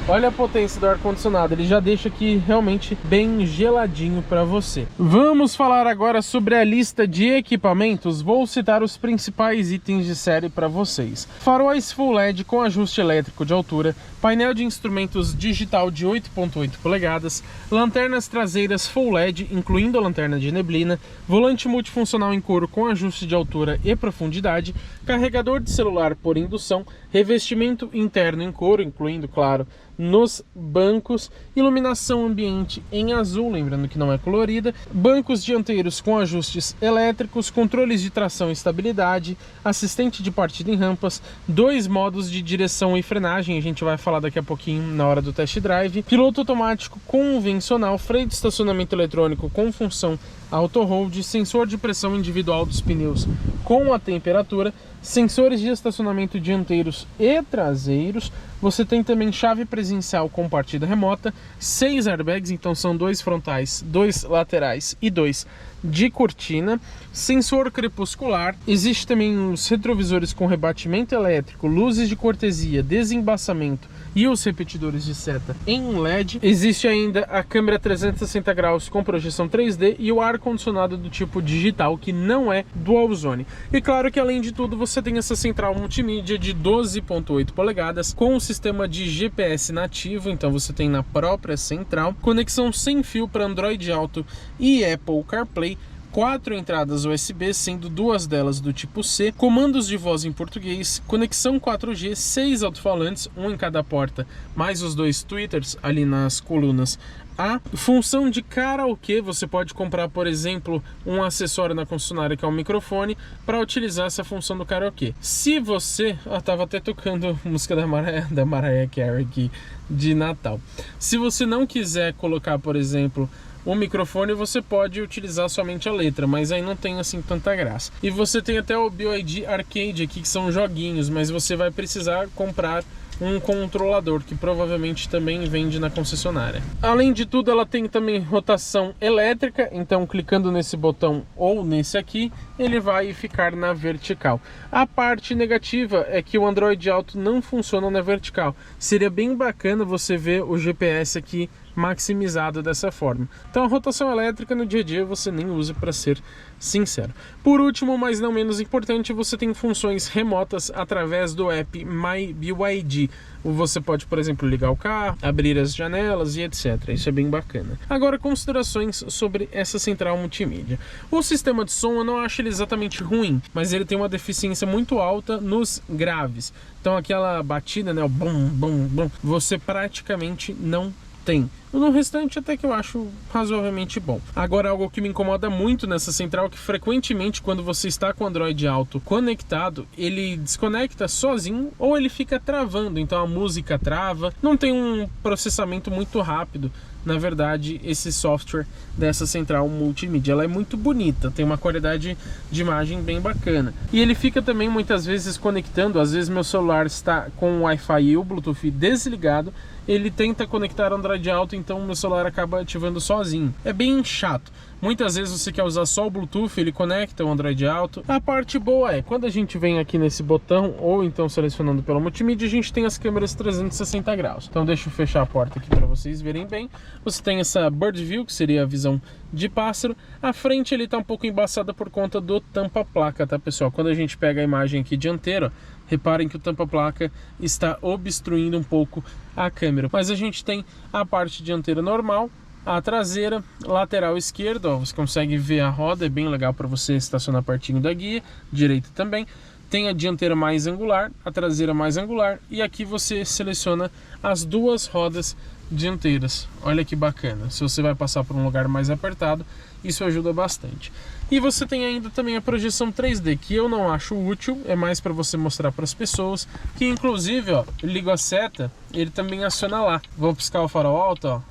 olha a potência do ar-condicionado, ele já deixa aqui realmente bem geladinho para você. Vamos falar agora sobre a lista de equipamentos. Vou citar os principais itens de série para vocês. Faróis Full LED com ajuste elétrico de altura, painel de instrumentos digital de 8.8 polegadas, lanternas traseiras Full LED, incluindo a lanterna de neblina, volante multifuncional em couro com ajuste de altura e profundidade, carregador de celular por indução, revestimento interno em couro, incluindo, claro, nos bancos, iluminação ambiente em azul, lembrando que não é colorida, bancos dianteiros com ajustes elétricos, controles de tração e estabilidade, assistente de partida em rampas, 2 modos de direção e frenagem, a gente vai falar daqui a pouquinho na hora do test drive, piloto automático convencional, freio de estacionamento eletrônico com função auto hold, sensor de pressão individual dos pneus com a temperatura, sensores de estacionamento dianteiros e traseiros. Você tem também chave presencial com partida remota, 6 airbags, então são 2 frontais, 2 laterais e 2 de cortina, sensor crepuscular. Existe também os retrovisores com rebatimento elétrico, luzes de cortesia, desembaçamento e os repetidores de seta em LED. Existe ainda a câmera 360 graus com projeção 3D e o ar-condicionado do tipo digital, que não é dual zone. E claro que além de tudo você tem essa central multimídia de 12.8 polegadas com um sistema de GPS nativo, então você tem na própria central, conexão sem fio para Android Auto e Apple CarPlay, 4 entradas USB, sendo 2 delas do tipo C, comandos de voz em português, conexão 4G, 6 alto-falantes, um em cada porta, mais os 2 tweeters ali nas colunas A. Função de karaokê, você pode comprar, por exemplo, um acessório na concessionária que é um microfone para utilizar essa função do karaokê. Se você... tava até tocando música da Mariah Carey aqui de Natal. Se você não quiser colocar, por exemplo, o microfone, você pode utilizar somente a letra, mas aí não tem assim tanta graça. E você tem até o BYD Arcade aqui, que são joguinhos, mas você vai precisar comprar um controlador, que provavelmente também vende na concessionária. Além de tudo, ela tem também rotação elétrica, então clicando nesse botão ou nesse aqui, ele vai ficar na vertical. A parte negativa é que o Android Auto não funciona na vertical. Seria bem bacana você ver o GPS aqui maximizado dessa forma. Então a rotação elétrica no dia a dia você nem usa, para ser sincero. Por último, mas não menos importante, você tem funções remotas através do app My BYD. Você pode, por exemplo, ligar o carro, abrir as janelas e etc. Isso é bem bacana. Agora, considerações sobre essa central multimídia. O sistema de som eu não acho ele exatamente ruim, mas ele tem uma deficiência muito alta nos graves. Então aquela batida, né, o bum, bum, bum, você praticamente não tem. No restante até que eu acho razoavelmente bom. Agora, algo que me incomoda muito nessa central é que frequentemente quando você está com o Android Auto conectado, ele desconecta sozinho ou ele fica travando, então a música trava, não tem um processamento muito rápido. Na verdade, esse software dessa central multimídia, ela é muito bonita, tem uma qualidade de imagem bem bacana. E ele fica também muitas vezes conectando, às vezes meu celular está com o Wi-Fi e o Bluetooth desligado, ele tenta conectar o Android Auto, então o meu celular acaba ativando sozinho. É bem chato. Muitas vezes você quer usar só o Bluetooth, ele conecta o Android Auto. A parte boa é, quando a gente vem aqui nesse botão, ou então selecionando pela multimídia, a gente tem as câmeras 360 graus. Então deixa eu fechar a porta aqui para vocês verem bem. Você tem essa Bird View, que seria a visão de pássaro. A frente ele tá um pouco embaçada por conta do tampa-placa, tá pessoal? Quando a gente pega a imagem aqui dianteira, reparem que o tampa-placa está obstruindo um pouco a câmera. Mas a gente tem a parte dianteira normal, a traseira, lateral esquerda, ó, você consegue ver a roda, é bem legal para você estacionar pertinho da guia, direita também. Tem a dianteira mais angular, a traseira mais angular, e aqui você seleciona as duas rodas dianteiras. Olha que bacana, se você vai passar por um lugar mais apertado, isso ajuda bastante. E você tem ainda também a projeção 3D, que eu não acho útil, é mais para você mostrar para as pessoas, que inclusive, ó, eu ligo a seta, ele também aciona lá. Vou piscar o farol alto, ó.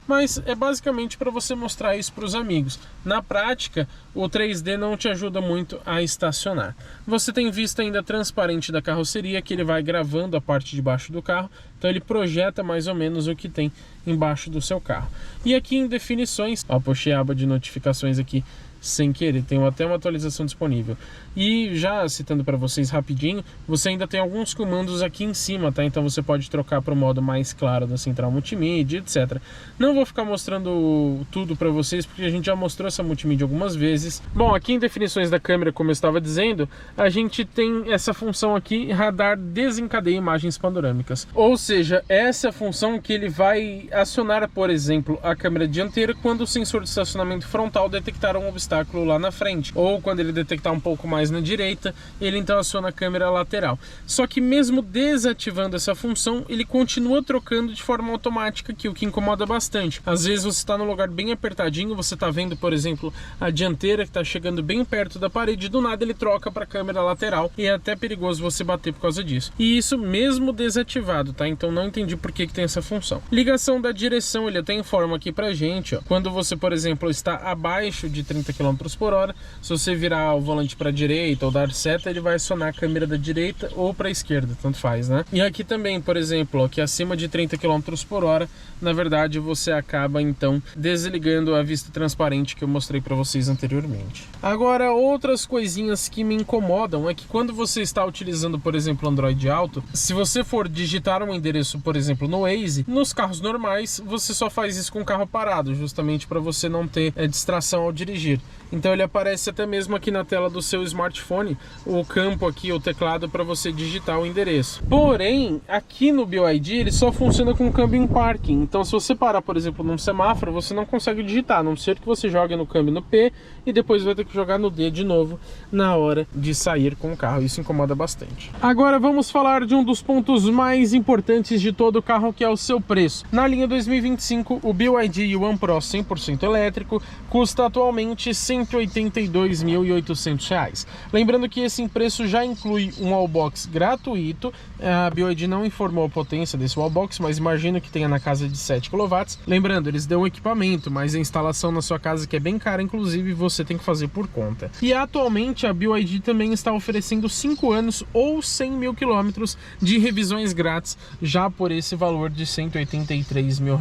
Mas é basicamente para você mostrar isso para os amigos. Na prática, o 3D não te ajuda muito a estacionar. Você tem vista ainda transparente da carroceria, que ele vai gravando a parte de baixo do carro, então ele projeta mais ou menos o que tem embaixo do seu carro. E aqui em definições, ó, puxei a aba de notificações aqui sem querer, tem até uma atualização disponível. E já citando para vocês rapidinho, você ainda tem alguns comandos aqui em cima, tá? Então você pode trocar para o modo mais claro da central multimídia, etc. Não vou ficar mostrando tudo para vocês, porque a gente já mostrou essa multimídia algumas vezes. Bom, aqui em definições da câmera, como eu estava dizendo, a gente tem essa função aqui, radar desencadeia imagens panorâmicas. Ou seja, essa função que ele vai acionar, por exemplo, a câmera dianteira quando o sensor de estacionamento frontal detectar um obstáculo lá na frente, ou quando ele detectar um pouco mais na direita, ele então aciona a câmera lateral. Só que mesmo desativando essa função, ele continua trocando de forma automática aqui, o que incomoda bastante. Às vezes você está num lugar bem apertadinho, você está vendo, por exemplo, a dianteira que está chegando bem perto da parede, do nada ele troca para a câmera lateral, e é até perigoso você bater por causa disso. E isso mesmo desativado, tá? Então não entendi por que tem essa função. Ligação da direção, ele até informa aqui pra gente, ó, quando você, por exemplo, está abaixo de 30 km por hora. Se você virar o volante para a direita ou dar seta, ele vai acionar a câmera da direita ou para a esquerda, tanto faz, né? E aqui também, por exemplo, ó, que acima de 30 km por hora, na verdade você acaba então desligando a vista transparente que eu mostrei para vocês anteriormente. Agora, outras coisinhas que me incomodam é que quando você está utilizando, por exemplo, Android Auto, se você for digitar um endereço, por exemplo, no Waze, nos carros normais, você só faz isso com o carro parado, justamente para você não ter distração ao dirigir. Então ele aparece até mesmo aqui na tela do seu smartphone, o campo aqui, o teclado para você digitar o endereço. Porém, aqui no BYD ele só funciona com câmbio em parking. Então se você parar, por exemplo, num semáforo, você não consegue digitar, a não ser que você jogue no câmbio no P e depois vai ter que jogar no D de novo na hora de sair com o carro. Isso incomoda bastante. Agora vamos falar de um dos pontos mais importantes de todo o carro, que é o seu preço. Na linha 2025, o BYD Yuan Pro 100% elétrico custa atualmente R$ 182.800. Lembrando que esse preço já inclui um wallbox gratuito. A BYD não informou a potência desse wallbox, mas imagino que tenha na casa de 7 kW. Lembrando, eles dão equipamento, mas a instalação na sua casa, que é bem cara, inclusive, você tem que fazer por conta. E atualmente a BYD também está oferecendo 5 anos ou 100 mil quilômetros de revisões grátis, já por esse valor de R$ 183 mil.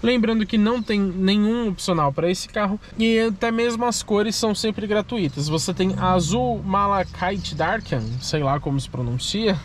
Lembrando que não tem nenhum opcional para esse carro e até mesmo as cores são sempre gratuitas. Você tem azul Malachite Darken, sei lá como se pronuncia,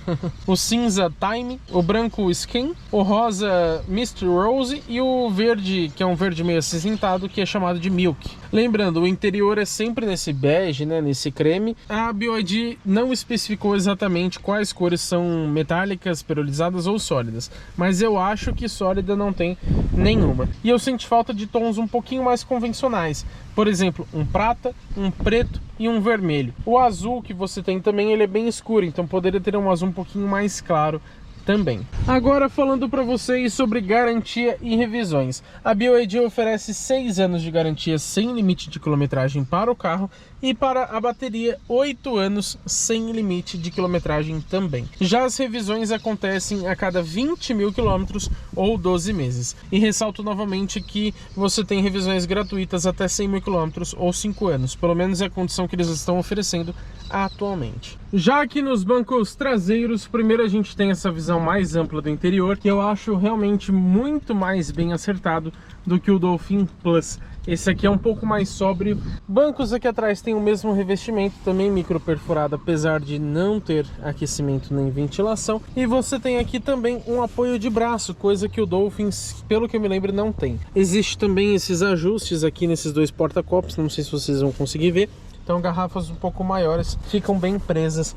o cinza Time, o branco Skin, o rosa Mist Rose e o verde, que é um verde meio acinzentado, que é chamado de Milk. Lembrando, o interior é sempre nesse bege, né, nesse creme. A BYD não especificou exatamente quais cores são metálicas, perolizadas ou sólidas, mas eu acho que sólida não tem nenhuma. E eu sinto falta de tons um pouquinho mais convencionais. Por exemplo, um prata, um preto e um vermelho. O azul que você tem também, ele é bem escuro, então poderia ter um azul um pouquinho mais claro também. Agora falando para vocês sobre garantia e revisões. A BYD oferece 6 anos de garantia sem limite de quilometragem para o carro e para a bateria 8 anos sem limite de quilometragem também. Já as revisões acontecem a cada 20 mil quilômetros ou 12 meses. E ressalto novamente que você tem revisões gratuitas até 100 mil quilômetros ou 5 anos. Pelo menos é a condição que eles estão oferecendo atualmente. Já aqui nos bancos traseiros, primeiro a gente tem essa visão mais ampla do interior, que eu acho realmente muito mais bem acertado do que o Dolphin Plus. Esse aqui é um pouco mais sóbrio. Bancos aqui atrás tem o mesmo revestimento, também micro perfurado, apesar de não ter aquecimento nem ventilação. E você tem aqui também um apoio de braço, coisa que o Dolphin, pelo que eu me lembro, não tem. Existe também esses ajustes aqui nesses dois porta-copos, não sei se vocês vão conseguir ver. Então garrafas um pouco maiores ficam bem presas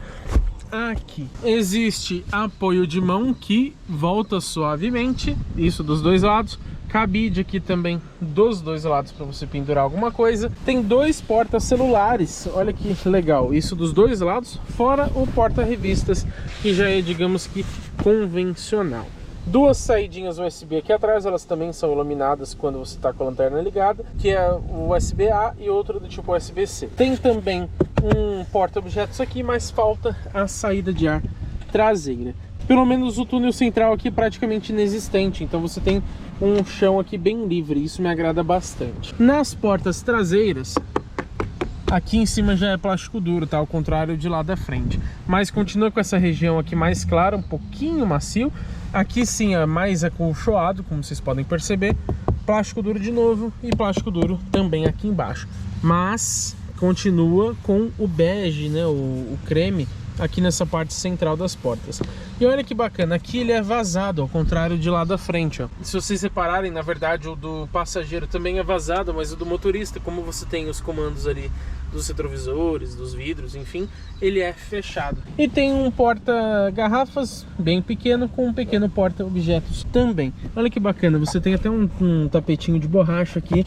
aqui. Existe apoio de mão que volta suavemente, isso dos dois lados. Cabide aqui também dos dois lados para você pendurar alguma coisa. Tem dois porta-celulares, olha que legal, isso dos dois lados, fora o porta-revistas, que já é, digamos que, convencional. Duas saidinhas USB aqui atrás, elas também são iluminadas quando você está com a lanterna ligada, que é o USB-A e outro do tipo USB-C. Tem também um porta-objetos aqui, mas falta a saída de ar traseira. Pelo menos o túnel central aqui é praticamente inexistente, então você tem um chão aqui bem livre, isso me agrada bastante. Nas portas traseiras, aqui em cima já é plástico duro, tá? Ao contrário de lá da frente. Mas continua com essa região aqui mais clara, um pouquinho macio. Aqui sim é mais acolchoado, como vocês podem perceber. Plástico duro de novo e plástico duro também aqui embaixo. Mas continua com o bege, né? O creme aqui nessa parte central das portas. E olha que bacana, aqui ele é vazado, ao contrário de lá da frente, ó. Se vocês repararem, na verdade o do passageiro também é vazado, mas o do motorista, como você tem os comandos ali dos retrovisores, dos vidros, enfim, ele é fechado. E tem um porta-garrafas bem pequeno, com um pequeno porta-objetos também. Olha que bacana, você tem até um tapetinho de borracha aqui,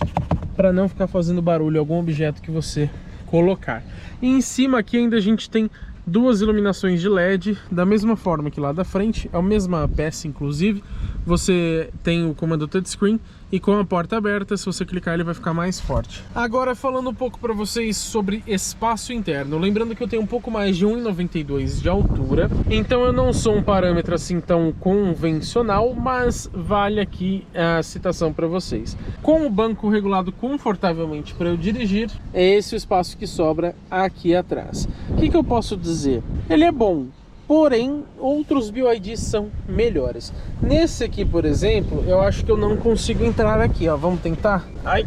para não ficar fazendo barulho algum objeto que você colocar. E em cima aqui ainda a gente tem duas iluminações de LED, da mesma forma que lá da frente, é a mesma peça inclusive. Você tem o comando touchscreen e com a porta aberta, se você clicar, ele vai ficar mais forte. Agora, falando um pouco para vocês sobre espaço interno, lembrando que eu tenho um pouco mais de 1,92 de altura, então eu não sou um parâmetro assim tão convencional, mas vale aqui a citação para vocês. Com o banco regulado confortavelmente para eu dirigir, é esse o espaço que sobra aqui atrás. O que eu posso dizer? Ele é bom, porém outros BYDs são melhores. Nesse aqui, por exemplo, eu acho que eu não consigo entrar aqui, ó. Vamos tentar? Ai.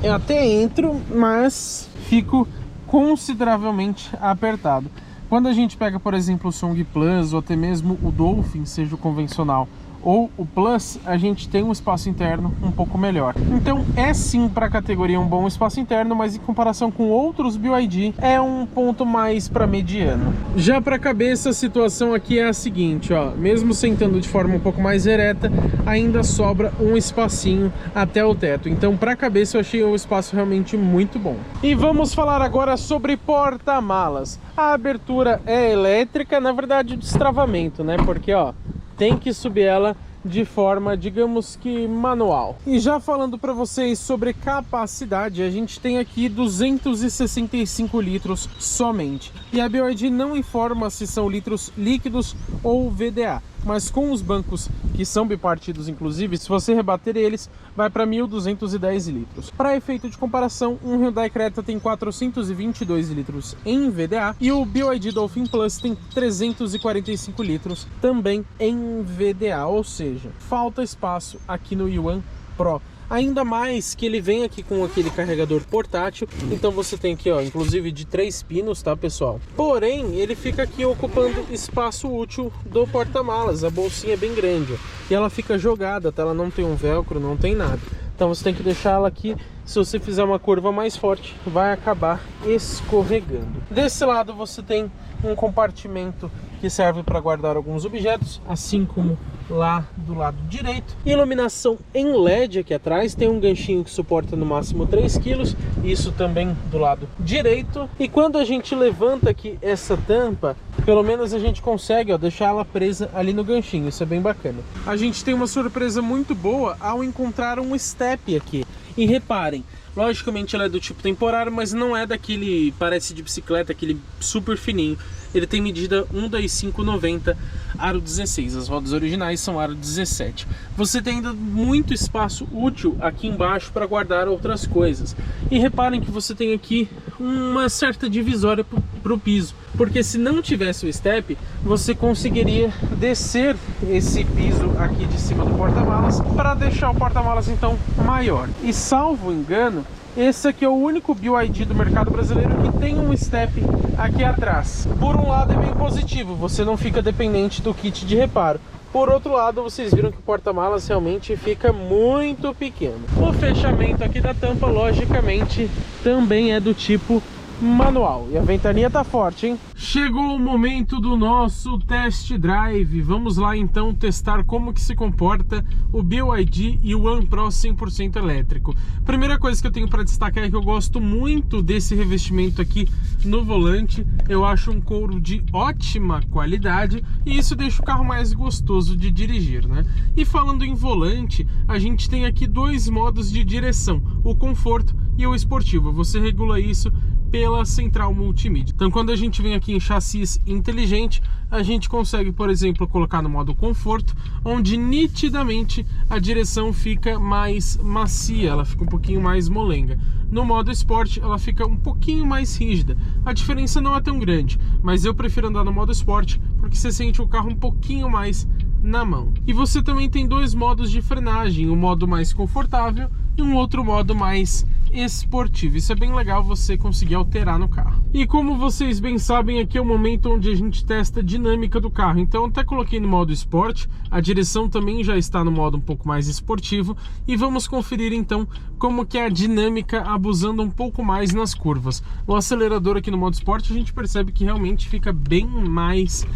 Eu até entro, mas fico consideravelmente apertado. Quando a gente pega, por exemplo, o Song Plus ou até mesmo o Dolphin, seja o convencional ou o Plus, a gente tem um espaço interno um pouco melhor. Então é sim para a categoria um bom espaço interno, mas em comparação com outros BYD é um ponto mais para mediano. Já para a cabeça, a situação aqui é a seguinte, ó, mesmo sentando de forma um pouco mais ereta, ainda sobra um espacinho até o teto. Então para a cabeça eu achei o espaço realmente muito bom. E vamos falar agora sobre porta-malas. A abertura é elétrica, na verdade o destravamento, né? Porque ó, tem que subir ela de forma, digamos que manual. E já falando para vocês sobre capacidade, a gente tem aqui 265 litros somente. E a BYD não informa se são litros líquidos ou VDA, mas com os bancos que são bipartidos, inclusive, se você rebater eles, vai para 1.210 litros. Para efeito de comparação, um Hyundai Creta tem 422 litros em VDA e o BYD Dolphin Plus tem 345 litros também em VDA, ou seja, falta espaço aqui no Yuan Pro. Ainda mais que ele vem aqui com aquele carregador portátil, então você tem aqui, ó, inclusive de 3 pinos, tá, pessoal? Porém, ele fica aqui ocupando espaço útil do porta-malas, a bolsinha é bem grande, ó, e ela fica jogada, tá? Ela não tem um velcro, não tem nada. Então você tem que deixar ela aqui, se você fizer uma curva mais forte, vai acabar escorregando. Desse lado você tem um compartimento que serve para guardar alguns objetos, assim como lá do lado direito. Iluminação em LED aqui atrás, tem um ganchinho que suporta no máximo 3 kg, isso também do lado direito. E quando a gente levanta aqui essa tampa, pelo menos a gente consegue, ó, deixar ela presa ali no ganchinho, isso é bem bacana. A gente tem uma surpresa muito boa ao encontrar um step aqui. E reparem, logicamente ela é do tipo temporário, mas não é daquele, parece de bicicleta, aquele super fininho. Ele tem medida 1,2590, aro 16, as rodas originais são aro 17. Você tem ainda muito espaço útil aqui embaixo para guardar outras coisas. E reparem que você tem aqui uma certa divisória para o piso, porque se não tivesse o step, você conseguiria descer esse piso aqui de cima do porta-malas para deixar o porta-malas então maior. E salvo engano, esse aqui é o único BYD do mercado brasileiro que tem um step aqui atrás. Por um lado é bem positivo, você não fica dependente do kit de reparo. Por outro lado, vocês viram que o porta-malas realmente fica muito pequeno. O fechamento aqui da tampa, logicamente, também é do tipo manual. E a ventania tá forte, hein? Chegou o momento do nosso test drive. Vamos lá então testar como que se comporta o BYD Yuan Pro 100% elétrico. Primeira coisa que eu tenho para destacar é que eu gosto muito desse revestimento aqui no volante. Eu acho um couro de ótima qualidade e isso deixa o carro mais gostoso de dirigir, né? E falando em volante, a gente tem aqui dois modos de direção, o conforto e o esportivo. Você regula isso pela central multimídia. Então quando a gente vem aqui em chassis inteligente, a gente consegue, por exemplo, colocar no modo conforto, onde nitidamente a direção fica mais macia, ela fica um pouquinho mais molenga. No modo Sport ela fica um pouquinho mais rígida. A diferença não é tão grande, mas eu prefiro andar no modo Sport porque você sente o carro um pouquinho mais na mão. E você também tem dois modos de frenagem, um modo mais confortável e um outro modo mais esportivo. Isso é bem legal você conseguir alterar no carro. E como vocês bem sabem, aqui é o momento onde a gente testa a dinâmica do carro. Então até coloquei no modo Sport, a direção também já está no modo um pouco mais esportivo e vamos conferir então como que é a dinâmica abusando um pouco mais nas curvas. O acelerador aqui no modo Sport a gente percebe que realmente fica bem mais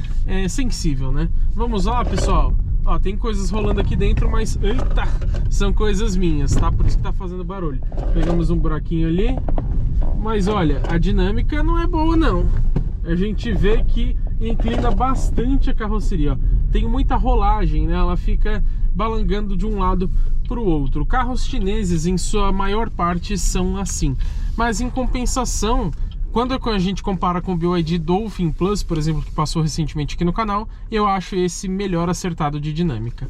sensível, né? Vamos lá, pessoal. Ó, tem coisas rolando aqui dentro, mas eita, são coisas minhas, tá? Por isso que tá fazendo barulho. Pegamos um buraquinho ali, mas olha, a dinâmica não é boa não. A gente vê que inclina bastante a carroceria, ó. Tem muita rolagem, né? Ela fica balangando de um lado para o outro. Carros chineses, em sua maior parte, são assim. Mas em compensação, quando a gente compara com o BYD Dolphin Plus, por exemplo, que passou recentemente aqui no canal, eu acho esse melhor acertado de dinâmica.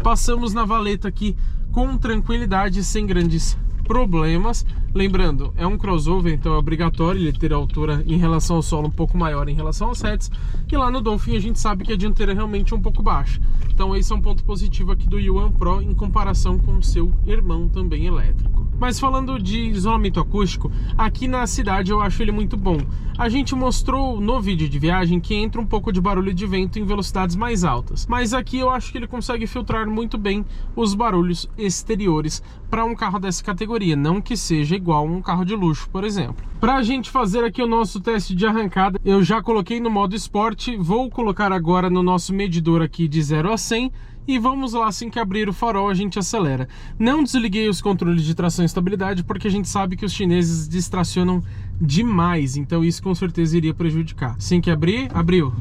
Passamos na valeta aqui com tranquilidade, sem grandes problemas. Lembrando, é um crossover, então é obrigatório ele ter a altura em relação ao solo um pouco maior em relação aos hatches. E lá no Dolphin a gente sabe que a dianteira é realmente um pouco baixa. Então esse é um ponto positivo aqui do Yuan Pro em comparação com o seu irmão também elétrico. Mas falando de isolamento acústico, aqui na cidade eu acho ele muito bom. A gente mostrou no vídeo de viagem que entra um pouco de barulho de vento em velocidades mais altas. Mas aqui eu acho que ele consegue filtrar muito bem os barulhos exteriores para um carro dessa categoria. Não que seja igual a um carro de luxo, por exemplo. Para a gente fazer aqui o nosso teste de arrancada, eu já coloquei no modo esporte. Vou colocar agora no nosso medidor aqui de 0 a 100. E vamos lá, assim que abrir o farol a gente acelera. Não desliguei os controles de tração e estabilidade porque a gente sabe que os chineses distracionam demais, então isso com certeza iria prejudicar. Assim que abrir, abriu.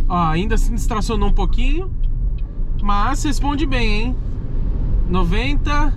Ó, ainda se distracionou um pouquinho, mas responde bem, hein? 90,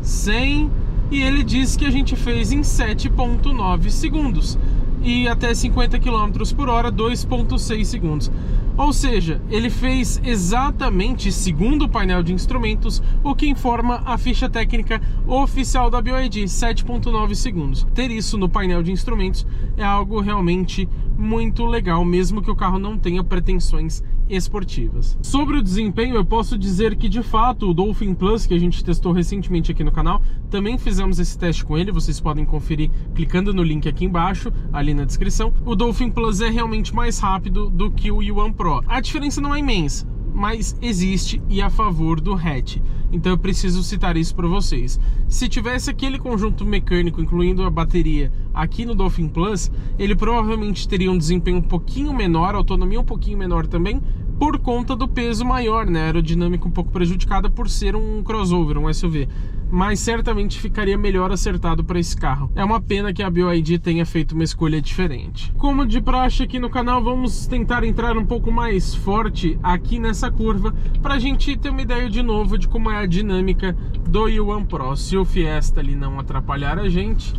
100 e ele diz que a gente fez em 7,9 segundos. E até 50 km por hora, 2,6 segundos. Ou seja, ele fez exatamente, segundo o painel de instrumentos, o que informa a ficha técnica oficial da BYD, 7,9 segundos. Ter isso no painel de instrumentos é algo realmente muito legal, mesmo que o carro não tenha pretensões esportivas. Sobre o desempenho, eu posso dizer que de fato o Dolphin Plus, que a gente testou recentemente aqui no canal, também fizemos esse teste com ele, vocês podem conferir clicando no link aqui embaixo, ali na descrição. O Dolphin Plus é realmente mais rápido do que o Yuan Pro. A diferença não é imensa, mas existe e a favor do hatch. Então eu preciso citar isso para vocês. Se tivesse aquele conjunto mecânico, incluindo a bateria, aqui no Dolphin Plus, ele provavelmente teria um desempenho um pouquinho menor, autonomia um pouquinho menor também, por conta do peso maior, né? Aerodinâmica um pouco prejudicada por ser um crossover, um SUV. Mas certamente ficaria melhor acertado para esse carro. É uma pena que a BYD tenha feito uma escolha diferente. Como de praxe aqui no canal, vamos tentar entrar um pouco mais forte aqui nessa curva para a gente ter uma ideia de novo de como é a dinâmica do Yuan Pro. Se o Fiesta ali não atrapalhar a gente,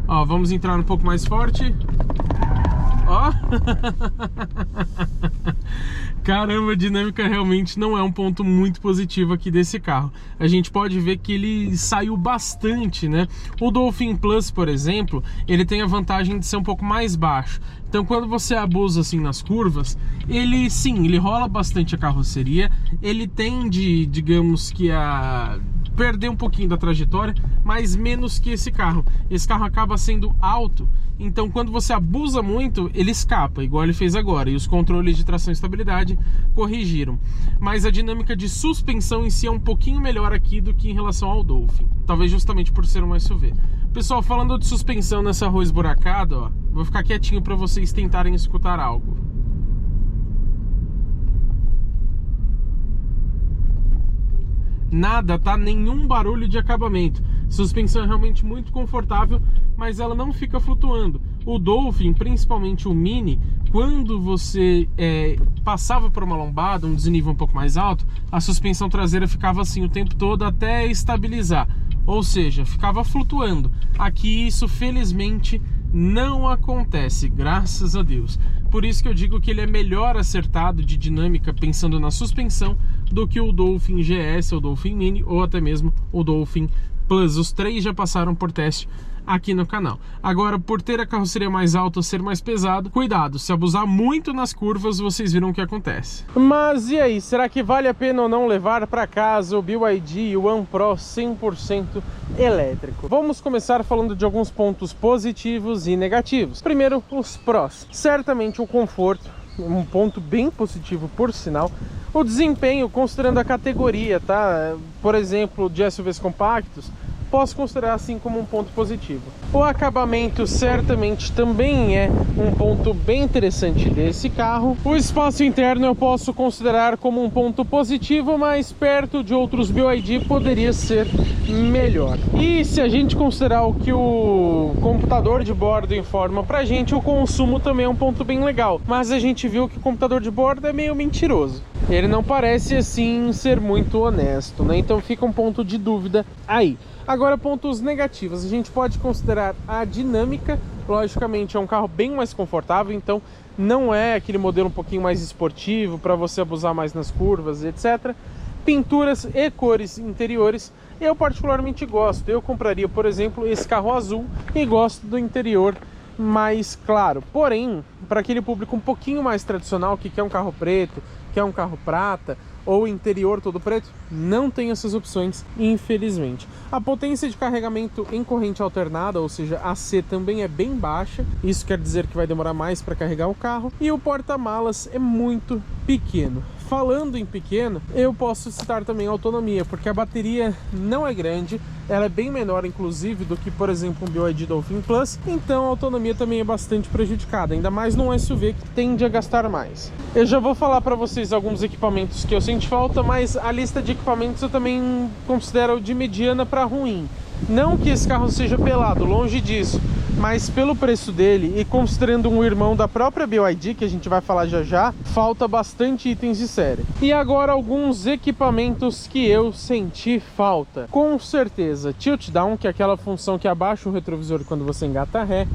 ó, vamos entrar um pouco mais forte. Ó. Caramba, a dinâmica realmente não é um ponto muito positivo aqui desse carro. A gente pode ver que ele saiu bastante, né? O Dolphin Plus, por exemplo, ele tem a vantagem de ser um pouco mais baixo. Então quando você abusa assim nas curvas, ele sim, ele rola bastante a carroceria, ele tende, digamos que a perder um pouquinho da trajetória, mas menos que esse carro. Esse carro acaba sendo alto, então quando você abusa muito, ele escapa, igual ele fez agora, e os controles de tração e estabilidade corrigiram. Mas a dinâmica de suspensão em si é um pouquinho melhor aqui do que em relação ao Dolphin, talvez justamente por ser um SUV. Pessoal, falando de suspensão nessa rua esburacada, ó, vou ficar quietinho para vocês tentarem escutar algo. Nada, tá? Nenhum barulho de acabamento. Suspensão é realmente muito confortável, mas ela não fica flutuando. O Dolphin, principalmente o Mini, quando você passava por uma lombada, um desnível um pouco mais alto, a suspensão traseira ficava assim o tempo todo até estabilizar. Ou seja, ficava flutuando. Aqui isso felizmente não acontece, graças a Deus. Por isso que eu digo que ele é melhor acertado de dinâmica pensando na suspensão do que o Dolphin GS, o Dolphin Mini ou até mesmo o Dolphin Plus. Os três já passaram por teste aqui no canal. Agora, por ter a carroceria mais alta, ser mais pesado, cuidado, se abusar muito nas curvas, vocês viram o que acontece. Mas e aí, será que vale a pena ou não levar para casa o BYD Yuan Pro 100% elétrico? Vamos começar falando de alguns pontos positivos e negativos. Primeiro, os prós. Certamente o conforto, um ponto bem positivo por sinal. O desempenho, considerando a categoria, tá? Por exemplo, de SUVs compactos, posso considerar assim como um ponto positivo. O acabamento certamente também é um ponto bem interessante desse carro. O espaço interno eu posso considerar como um ponto positivo, mas perto de outros BYD poderia ser melhor. E se a gente considerar o que o computador de bordo informa pra gente, o consumo também é um ponto bem legal, mas a gente viu que o computador de bordo é meio mentiroso. Ele não parece assim ser muito honesto, né? Então fica um ponto de dúvida aí. Agora, pontos negativos, a gente pode considerar a dinâmica. Logicamente é um carro bem mais confortável, então não é aquele modelo um pouquinho mais esportivo para você abusar mais nas curvas, etc. Pinturas e cores interiores eu particularmente gosto. Eu compraria, por exemplo, esse carro azul e gosto do interior mais claro. Porém, para aquele público um pouquinho mais tradicional que quer um carro preto, quer um carro prata ou interior todo preto, não tem essas opções, infelizmente. A potência de carregamento em corrente alternada, ou seja, AC, também é bem baixa. Isso quer dizer que vai demorar mais para carregar o carro. E o porta-malas é muito pequeno. Falando em pequeno, eu posso citar também a autonomia, porque a bateria não é grande, ela é bem menor inclusive do que, por exemplo, um BYD Dolphin Plus, então a autonomia também é bastante prejudicada, ainda mais num SUV que tende a gastar mais. Eu já vou falar para vocês alguns equipamentos que eu sinto falta, mas a lista de equipamentos eu também considero de mediana para ruim. Não que esse carro seja pelado, longe disso, mas pelo preço dele e considerando um irmão da própria BYD, que a gente vai falar já já, falta bastante itens de série. E agora alguns equipamentos que eu senti falta. Com certeza, tilt down, que é aquela função que abaixa o retrovisor quando você engata ré.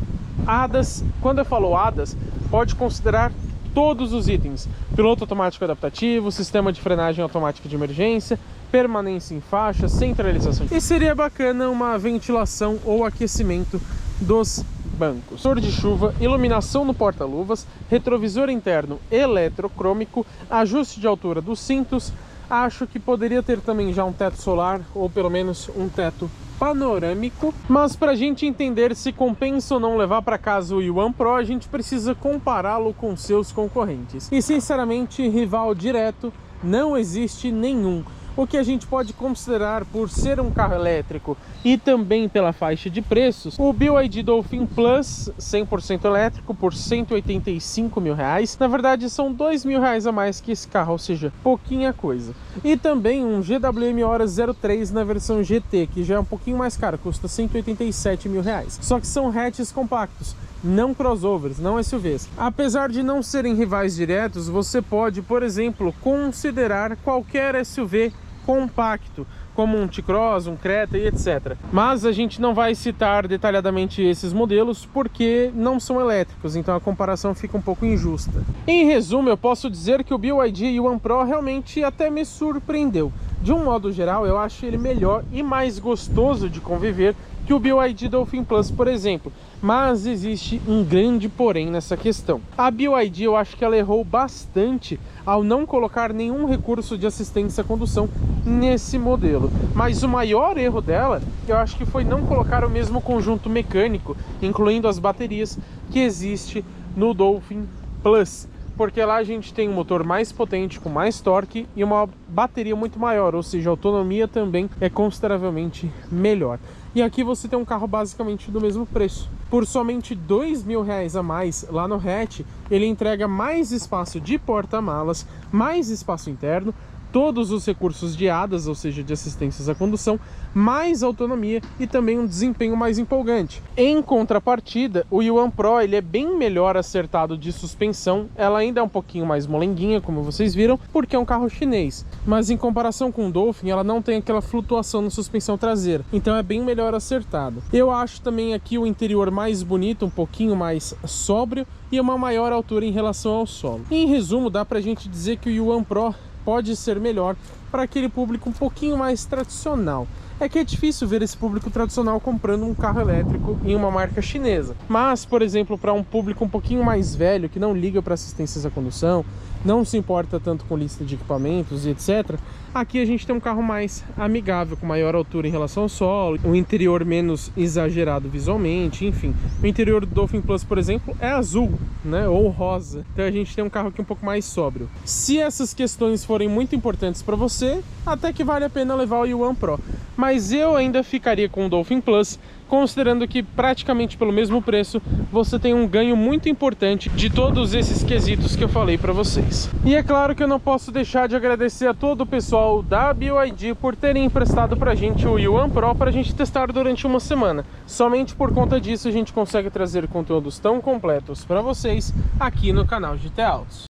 ADAS, quando eu falo ADAS, pode considerar todos os itens: piloto automático adaptativo, sistema de frenagem automática de emergência, permanência em faixa, centralização. E seria bacana uma ventilação ou aquecimento dos bancos, sensor de chuva, iluminação no porta-luvas, retrovisor interno eletrocrômico, ajuste de altura dos cintos. Acho que poderia ter também já um teto solar ou pelo menos um teto panorâmico, mas para a gente entender se compensa ou não levar para casa o Yuan Pro, a gente precisa compará-lo com seus concorrentes. E sinceramente, rival direto não existe nenhum. O que a gente pode considerar por ser um carro elétrico e também pela faixa de preços, o BYD Dolphin Plus 100% elétrico por R$185 mil. Na verdade são R$2.000 a mais que esse carro, ou seja, pouquinha coisa. E também um GWM Horas 03 na versão GT, que já é um pouquinho mais caro, custa R$187 mil. Só que são hatches compactos, não crossovers, não SUVs. Apesar de não serem rivais diretos, você pode, por exemplo, considerar qualquer SUV compacto, como um T-Cross, um Creta e etc. Mas a gente não vai citar detalhadamente esses modelos porque não são elétricos, então a comparação fica um pouco injusta. Em resumo, eu posso dizer que o BYD Yuan Pro realmente até me surpreendeu. De um modo geral, eu acho ele melhor e mais gostoso de conviver que o BYD Dolphin Plus, por exemplo. Mas existe um grande porém nessa questão. A BYD, eu acho que ela errou bastante ao não colocar nenhum recurso de assistência à condução nesse modelo. Mas o maior erro dela, eu acho que foi não colocar o mesmo conjunto mecânico, incluindo as baterias, que existe no Dolphin Plus. Porque lá a gente tem um motor mais potente, com mais torque e uma bateria muito maior, ou seja, a autonomia também é consideravelmente melhor. E aqui você tem um carro basicamente do mesmo preço. Por somente R$2.000 a mais lá no hatch, ele entrega mais espaço de porta-malas, mais espaço interno, todos os recursos de ADAS, ou seja, de assistências à condução, mais autonomia e também um desempenho mais empolgante. Em contrapartida, o Yuan Pro ele é bem melhor acertado de suspensão, ela ainda é um pouquinho mais molenguinha, como vocês viram, porque é um carro chinês, mas em comparação com o Dolphin, ela não tem aquela flutuação na suspensão traseira, então é bem melhor acertado. Eu acho também aqui o interior mais bonito, um pouquinho mais sóbrio e uma maior altura em relação ao solo. Em resumo, dá pra gente dizer que o Yuan Pro pode ser melhor para aquele público um pouquinho mais tradicional. É que é difícil ver esse público tradicional comprando um carro elétrico em uma marca chinesa. Mas, por exemplo, para um público um pouquinho mais velho, que não liga para assistências à condução, não se importa tanto com lista de equipamentos e etc. Aqui a gente tem um carro mais amigável, com maior altura em relação ao solo, um interior menos exagerado visualmente, enfim. O interior do Dolphin Plus, por exemplo, é azul, né, ou rosa. Então a gente tem um carro aqui um pouco mais sóbrio. Se essas questões forem muito importantes para você, até que vale a pena levar o Yuan Pro. Mas eu ainda ficaria com o Dolphin Plus, considerando que praticamente pelo mesmo preço você tem um ganho muito importante de todos esses quesitos que eu falei para vocês. E é claro que eu não posso deixar de agradecer a todo o pessoal da BYD por terem emprestado pra gente o Yuan Pro pra gente testar durante uma semana. Somente por conta disso a gente consegue trazer conteúdos tão completos para vocês aqui no canal GT Autos.